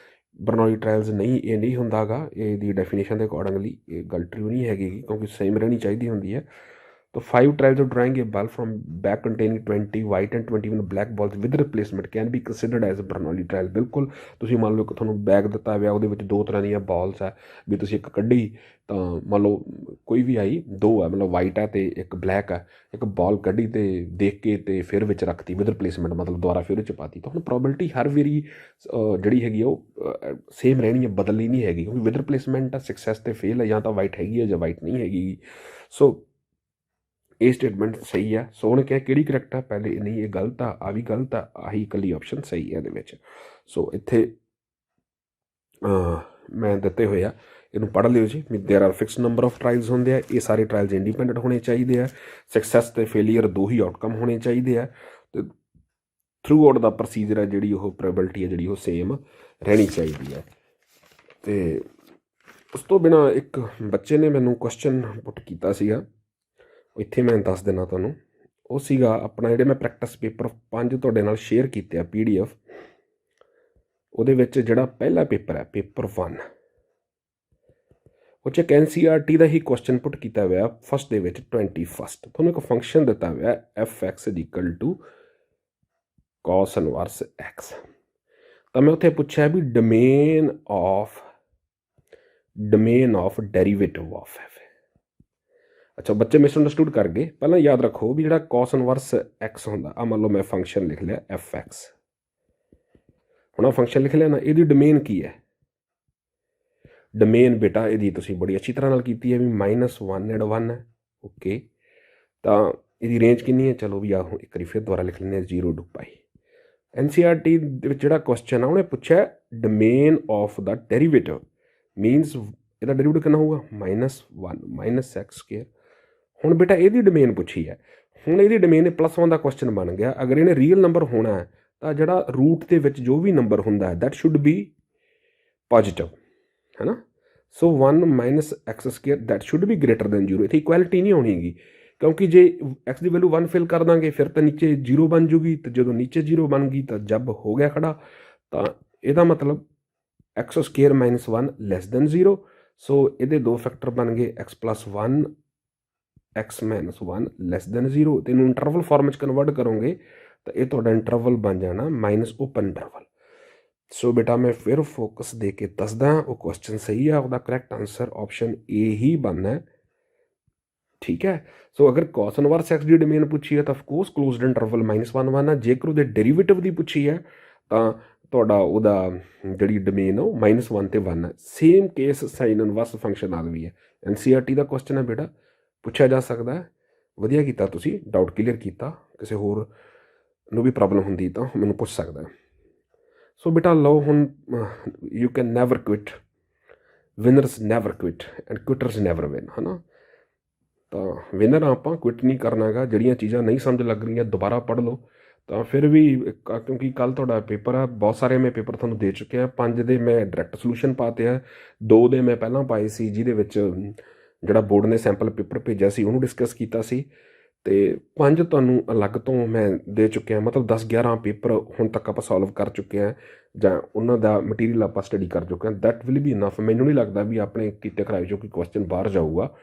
Bernoulli trials ਨਹੀਂ ਇਹ ਨਹੀਂ ਹੁੰਦਾ ਹੈਗਾ ਇਹਦੀ ਡੈਫੀਨੇਸ਼ਨ ਦੇ ਅਕੋਰਡਿੰਗਲੀ ਇਹ ਗੱਲ ਟਰੂ ਨਹੀਂ ਹੈਗੀ ਕਿਉਂਕਿ ਸੇਮ ਰਹਿਣੀ ਚਾਹੀਦੀ ਹੁੰਦੀ ਹੈ तो 5 trials of drawing a ball from bag containing 20 white and 21 black balls with replacement can be considered as a Bernoulli trial। ਬਿਲਕੁਲ ਤੁਸੀਂ ਮੰਨ ਲਓ ਕਿ ਤੁਹਾਨੂੰ ਬੈਗ ਦਿੱਤਾ ਹੋਇਆ ਉਹਦੇ ਵਿੱਚ 2 ਤਰ੍ਹਾਂ ਦੀਆਂ ਬਾਲਸ ਹੈ ਵੀ ਤੁਸੀਂ ਇੱਕ ਕੱਢੀ ਤਾਂ ਮੰਨ ਲਓ ਕੋਈ ਵੀ ਆਈ 2 ਹੈ ਮਤਲਬ ਵਾਈਟ ਹੈ ਅਤੇ ਇੱਕ ਬਲੈਕ ਹੈ ਇੱਕ ਬਾਲ ਕੱਢੀ ਅਤੇ ਦੇਖ ਕੇ ਅਤੇ ਫਿਰ ਵਿੱਚ ਰੱਖਤੀ ਵਿਦ ਰਿਪਲੇਸਮੈਂਟ ਮਤਲਬ ਦੁਬਾਰਾ ਫਿਰ ਵਿੱਚ ਪਾਤੀ ਤਾਂ ਹੁਣ ਪ੍ਰੋਬੇਬਿਲਿਟੀ ਹਰ ਵਾਰੀ ਜਿਹੜੀ ਹੈਗੀ ਉਹ ਸੇਮ ਰਹਿਣੀ ਹੈ ਬਦਲਣੀ ਨਹੀਂ ਹੈਗੀ ਕਿਉਂਕਿ ਵਿਦ ਰਿਪਲੇਸਮੈਂਟ ਸਕਸੈਸ ਅਤੇ ਫੇਲ ਹੈ ਜਾਂ ਤਾਂ ਵਾਈਟ ਹੈਗੀ ਹੈ ਜਾਂ ਵਾਈਟ ਨਹੀਂ ਹੈਗੀ ਸੋ ਇਹ ਸਟੇਟਮੈਂਟ ਸਹੀ ਹੈ ਸੋ ਉਹਨੇ ਕਿਹਾ ਕਿਹੜੀ ਕਰੈਕਟ ਆ ਪਹਿਲੇ ਨਹੀਂ ਇਹ ਗਲਤ ਆ ਵੀ ਗਲਤ ਆ ਆਹੀ ਇਕੱਲੀ ਆਪਸ਼ਨ ਸਹੀ ਹੈ ਇਹਦੇ ਵਿੱਚ ਸੋ ਇੱਥੇ ਮੈਂ ਦਿੱਤੇ ਹੋਏ ਆ ਇਹਨੂੰ ਪੜ੍ਹ ਲਿਓ ਜੀ there are fix number of trials ਹੁੰਦੇ ਆ ਇਹ ਸਾਰੇ ਟਰਾਇਲਸ ਇੰਡੀਪੈਂਡੈਂਟ ਹੋਣੇ ਚਾਹੀਦੇ ਆ ਸਕਸੈਸ ਅਤੇ ਫੇਲੀਅਰ 2 ਹੀ ਆਊਟਕਮ ਹੋਣੇ ਚਾਹੀਦੇ ਆ ਅਤੇ ਥਰੂ ਆਊਟ ਦਾ ਪ੍ਰੋਸੀਜਰ ਹੈ ਜਿਹੜੀ ਉਹ ਪ੍ਰੋਬੇਬਿਲਿਟੀ ਹੈ ਜਿਹੜੀ ਉਹ ਸੇਮ ਰਹਿਣੀ ਚਾਹੀਦੀ ਹੈ। ਅਤੇ ਉਸ ਤੋਂ ਬਿਨਾਂ ਇੱਕ ਬੱਚੇ ਨੇ ਮੈਨੂੰ ਕੁਐਸਚਨ ਪੁੱਟ ਕੀਤਾ ਸੀਗਾ ਇੱਥੇ ਮੈਂ ਦੱਸ ਦਿੰਦਾ ਤੁਹਾਨੂੰ ਉਹ ਸੀਗਾ ਆਪਣਾ ਜਿਹੜੇ ਮੈਂ ਪ੍ਰੈਕਟਿਸ ਪੇਪਰ 5 ਤੁਹਾਡੇ ਨਾਲ ਸ਼ੇਅਰ ਕੀਤੇ ਆ PDF ਉਹਦੇ ਵਿੱਚ ਜਿਹੜਾ ਪਹਿਲਾ ਪੇਪਰ ਹੈ ਪੇਪਰ 1 ਉਹ 'ਚ ਇੱਕ NCERT ਦਾ ਹੀ ਕੁਐਸਚਨ ਪੁੱਟ ਕੀਤਾ ਹੋਇਆ ਫਸਟ ਦੇ ਵਿੱਚ 21 ਤੁਹਾਨੂੰ ਇੱਕ ਫੰਕਸ਼ਨ ਦਿੱਤਾ ਹੋਇਆ f(x) = cos ਇਨਵਰਸ x ਤਾਂ ਮੈਂ ਉੱਥੇ ਪੁੱਛਿਆ ਵੀ domain of derivative of f ਅੱਛਾ ਬੱਚੇ ਮਿਸਅੰਡਰਸਟੂਡ ਕਰ ਗਏ ਪਹਿਲਾਂ ਯਾਦ ਰੱਖੋ ਵੀ ਜਿਹੜਾ cos ਇਨਵਰਸ x ਹੁੰਦਾ ਆ ਮੰਨ ਲਓ ਮੈਂ ਫੰਕਸ਼ਨ ਲਿਖ ਲਿਆ f(x) ਹੁਣ ਆਹ ਫੰਕਸ਼ਨ ਲਿਖ ਲਿਆ ਨਾ ਇਹਦੀ ਡੋਮੇਨ ਕੀ ਹੈ ਡੋਮੇਨ ਬੇਟਾ ਇਹਦੀ ਤੁਸੀਂ ਬੜੀ ਅੱਛੀ ਤਰ੍ਹਾਂ ਨਾਲ ਕੀਤੀ ਹੈ ਵੀ -1 ਐਂਡ 1 ਹੈ ਓਕੇ ਤਾਂ ਇਹਦੀ ਰੇਂਜ ਕਿੰਨੀ ਹੈ ਚਲੋ ਵੀ ਆਹ ਇੱਕ ਵਾਰੀ ਫਿਰ ਦੁਬਾਰਾ ਲਿਖ ਲੈਂਦੇ ਹਾਂ 0 to π NCERT ਦੇ ਵਿੱਚ ਜਿਹੜਾ ਕੁਐਸਚਨ ਆ ਉਹਨੇ ਪੁੱਛਿਆ domain of the derivative means ਇਹਦਾ ਡੈਰੀਵੇਟਿਵ ਕਿੰਨਾ ਹੋਊਗਾ -1 -x²। ਹੁਣ ਬੇਟਾ ਇਹਦੀ ਡੋਮੇਨ ਪੁੱਛੀ ਹੈ, ਹੁਣ ਇਹਦੀ ਡੋਮੇਨ +1 ਦਾ ਕੁਐਸਚਨ ਬਣ ਗਿਆ। ਅਗਰ ਇਹਨੇ ਰੀਅਲ ਨੰਬਰ ਹੋਣਾ ਹੈ ਤਾਂ ਜਿਹੜਾ ਰੂਟ ਦੇ ਵਿੱਚ ਜੋ ਵੀ ਨੰਬਰ ਹੁੰਦਾ ਹੈ ਦੈਟ ਸ਼ੁੱਡ ਬੀ ਪੋਜ਼ੀਟਿਵ, ਹੈ ਨਾ। ਸੋ 1 -x² that should be greater then 0। ਇੱਥੇ ਇਕੁਐਲਿਟੀ ਨਹੀਂ ਹੋਣੀ ਹੈਗੀ, ਕਿਉਂਕਿ ਜੇ x ਦੀ ਵੈਲੂ 1 ਫਿਲ ਕਰ ਦਾਂਗੇ ਫਿਰ ਤਾਂ ਨੀਚੇ 0 ਬਣ ਜੂਗੀ, ਅਤੇ ਜਦੋਂ ਨੀਚੇ 0 ਬਣ ਗਈ ਤਾਂ ਜਬ ਹੋ ਗਿਆ ਖੜਾ। ਤਾਂ ਇਹਦਾ ਮਤਲਬ x² - 1 ਲੈਸ ਦੈਨ 0। ਸੋ ਇਹਦੇ ਦੋ ਫੈਕਟਰ ਬਣ ਗਏ x + 1 x - 1 ਲੈਸ ਦੈਨ 0। ਅਤੇ ਇਹਨੂੰ ਇੰਟਰਵਲ ਫਾਰਮ 'ਚ ਕਨਵਰਟ ਕਰੋਗੇ ਤਾਂ ਇਹ ਤੁਹਾਡਾ ਇੰਟਰਵਲ ਬਣ ਜਾਣਾ ਮਾਈਨਸ ਓਪਨ ਇੰਟਰਵਲ। ਸੋ ਬੇਟਾ ਮੈਂ ਫਿਰ ਫੋਕਸ ਦੇ ਕੇ ਦੱਸਦਾ, ਉਹ ਕੁਐਸਚਨ ਸਹੀ ਆ, ਉਹਦਾ ਕਰੈਕਟ ਆਨਸਰ ਆਪਸ਼ਨ ਏ ਹੀ ਬਣਨਾ, ਠੀਕ ਹੈ। ਸੋ ਅਗਰ cos ਇਨਵਰਸ x ਦੀ ਡੋਮੇਨ ਪੁੱਛੀ ਹੈ ਤਾਂ ਅਫਕੋਰਸ ਕਲੋਜ਼ਡ ਇੰਟਰਵਲ -1 1 ਆ। ਜੇਕਰ ਉਹਦੇ ਡੈਰੀਵੇਟਿਵ ਦੀ ਪੁੱਛੀ ਹੈ ਤਾਂ ਤੁਹਾਡਾ ਉਹਦਾ ਜਿਹੜੀ ਡੋਮੇਨ ਉਹ -1 ਅਤੇ 1 ਹੈ। Same case sign inverse function ਨਾਲ ਵੀ ਹੈ। NCERT ਦਾ ਕੁਐਸਚਨ ਹੈ ਬੇਟਾ, ਪੁੱਛਿਆ ਜਾ ਸਕਦਾ ਹੈ। ਵਧੀਆ ਕੀਤਾ ਤੁਸੀਂ ਡਾਊਟ ਕਲੀਅਰ ਕੀਤਾ। ਕਿਸੇ ਹੋਰ ਨੂੰ ਵੀ ਪ੍ਰੋਬਲਮ ਹੁੰਦੀ ਤਾਂ ਮੈਨੂੰ ਪੁੱਛ ਸਕਦਾ। ਸੋ ਬੇਟਾ ਲਓ ਹੁਣ, you can never quit, winners never quit and quitters never win, ਹੈ ਨਾ। ਤਾਂ ਵਿਨਰ ਆਪਾਂ ਕੁਇਟ ਨਹੀਂ ਕਰਨਾ ਹੈਗਾ। ਜਿਹੜੀਆਂ ਚੀਜ਼ਾਂ ਨਹੀਂ ਸਮਝ ਲੱਗ ਰਹੀਆਂ ਦੁਬਾਰਾ ਪੜ੍ਹ ਲਓ। ਤਾਂ ਫਿਰ ਵੀ ਕਿਉਂਕਿ ਕੱਲ੍ਹ ਤੁਹਾਡਾ ਪੇਪਰ ਆ, ਬਹੁਤ ਸਾਰੇ ਮੈਂ ਪੇਪਰ ਤੁਹਾਨੂੰ ਦੇ ਚੁੱਕਿਆ। 5 ਦੇ ਮੈਂ ਡਾਇਰੈਕਟ ਸੋਲੂਸ਼ਨ ਪਾਤੇ ਆ, 2 ਦੇ ਮੈਂ ਪਹਿਲਾਂ ਪਾਏ ਸੀ ਜਿਹਦੇ ਵਿੱਚ ਜਿਹੜਾ ਬੋਰਡ ਨੇ ਸੈਂਪਲ ਪੇਪਰ ਭੇਜਿਆ ਸੀ ਉਹਨੂੰ ਡਿਸਕਸ ਕੀਤਾ ਸੀ, ਅਤੇ 5 ਤੁਹਾਨੂੰ ਅਲੱਗ ਤੋਂ ਮੈਂ ਦੇ ਚੁੱਕਿਆ। ਮਤਲਬ 10 11 ਪੇਪਰ ਹੁਣ ਤੱਕ ਆਪਾਂ ਸੋਲਵ ਕਰ ਚੁੱਕੇ ਹਾਂ, ਜਾਂ ਉਹਨਾਂ ਦਾ ਮਟੀਰੀਅਲ ਆਪਾਂ ਸਟੱਡੀ ਕਰ ਚੁੱਕੇ ਹਾਂ। That will be enough. ਮੈਨੂੰ ਨਹੀਂ ਲੱਗਦਾ ਵੀ ਆਪਣੇ ਕੀਤੇ ਕਰਾਏ ਜੋ ਕੋਈ ਕੁਐਸਚਨ ਬਾਹਰ ਜਾਊਗਾ।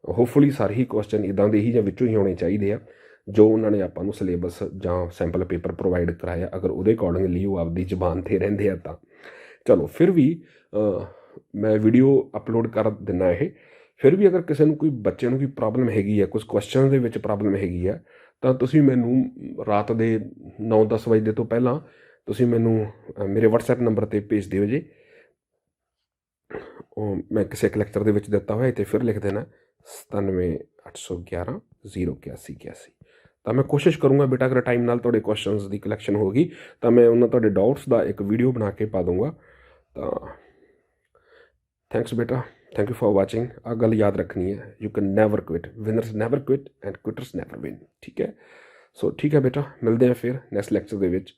ਹੋਪਫੁਲੀ ਸਾਰੇ ਹੀ ਕੁਐਸਚਨ ਇੱਦਾਂ ਦੇ ਹੀ ਜਾਂ ਵਿੱਚੋਂ ਹੀ ਹੋਣੇ ਚਾਹੀਦੇ ਆ ਜੋ ਉਹਨਾਂ ਨੇ ਆਪਾਂ ਨੂੰ ਸਿਲੇਬਸ ਜਾਂ ਸੈਂਪਲ ਪੇਪਰ ਪ੍ਰੋਵਾਈਡ ਕਰਾਇਆ। ਅਗਰ ਉਹਦੇ ਅਕੋਰਡਿੰਗਲੀ ਉਹ ਆਪਦੀ ਜ਼ੁਬਾਨ 'ਤੇ ਰਹਿੰਦੇ ਆ ਤਾਂ ਚਲੋ। ਫਿਰ ਵੀ ਮੈਂ ਵੀਡੀਓ ਅਪਲੋਡ ਕਰ ਦਿੰਦਾ ਇਹ। ਫਿਰ ਵੀ ਅਗਰ ਕਿਸੇ ਨੂੰ ਕੋਈ ਬੱਚੇ ਨੂੰ ਕੋਈ ਪ੍ਰੋਬਲਮ ਹੈਗੀ ਹੈ, ਕੁਛ ਕੁਐਸਚਨ ਦੇ ਵਿੱਚ ਪ੍ਰੋਬਲਮ ਹੈਗੀ ਹੈ, ਤਾਂ ਤੁਸੀਂ ਮੈਨੂੰ ਰਾਤ ਦੇ 9-10 ਵਜੇ ਤੋਂ ਪਹਿਲਾਂ ਤੁਸੀਂ ਮੈਨੂੰ ਮੇਰੇ WhatsApp ਨੰਬਰ 'ਤੇ ਭੇਜ ਦਿਓ ਜੀ। ਉਹ ਮੈਂ ਕਿਸੇ ਇੱਕ ਲੈਕਚਰ ਦੇ ਵਿੱਚ ਦਿੱਤਾ ਹੋਇਆ, ਅਤੇ ਫਿਰ ਲਿਖ ਦੇਣਾ 97 811 081 ਤਾਂ ਮੈਂ ਕੋਸ਼ਿਸ਼ ਕਰੂੰਗਾ ਬੇਟਾ, ਅਗਰ ਟਾਈਮ ਨਾਲ ਤੁਹਾਡੇ ਕੁਐਸਚਨਸ ਦੀ ਕਲੈਕਸ਼ਨ ਹੋ ਗਈ ਤਾਂ ਮੈਂ ਉਹਨਾਂ ਤੁਹਾਡੇ ਡਾਊਟਸ ਦਾ ਇੱਕ ਵੀਡੀਓ ਬਣਾ ਕੇ ਪਾ ਦੂੰਗਾ। ਤਾਂ ਥੈਂਕਸ ਬੇਟਾ, ਥੈਂਕ ਯੂ ਫॉर ਵਾਚਿੰਗ। ਆਹ ਗੱਲ ਯਾਦ ਰੱਖਣੀ ਹੈ, you can never quit, winners never quit and quitters never win, ਠੀਕ ਹੈ। ਸੋ ਠੀਕ ਹੈ ਬੇਟਾ, ਮਿਲਦੇ ਹਾਂ ਫਿਰ ਨੈਕਸਟ ਲੈਕਚਰ ਦੇ ਵਿੱਚ।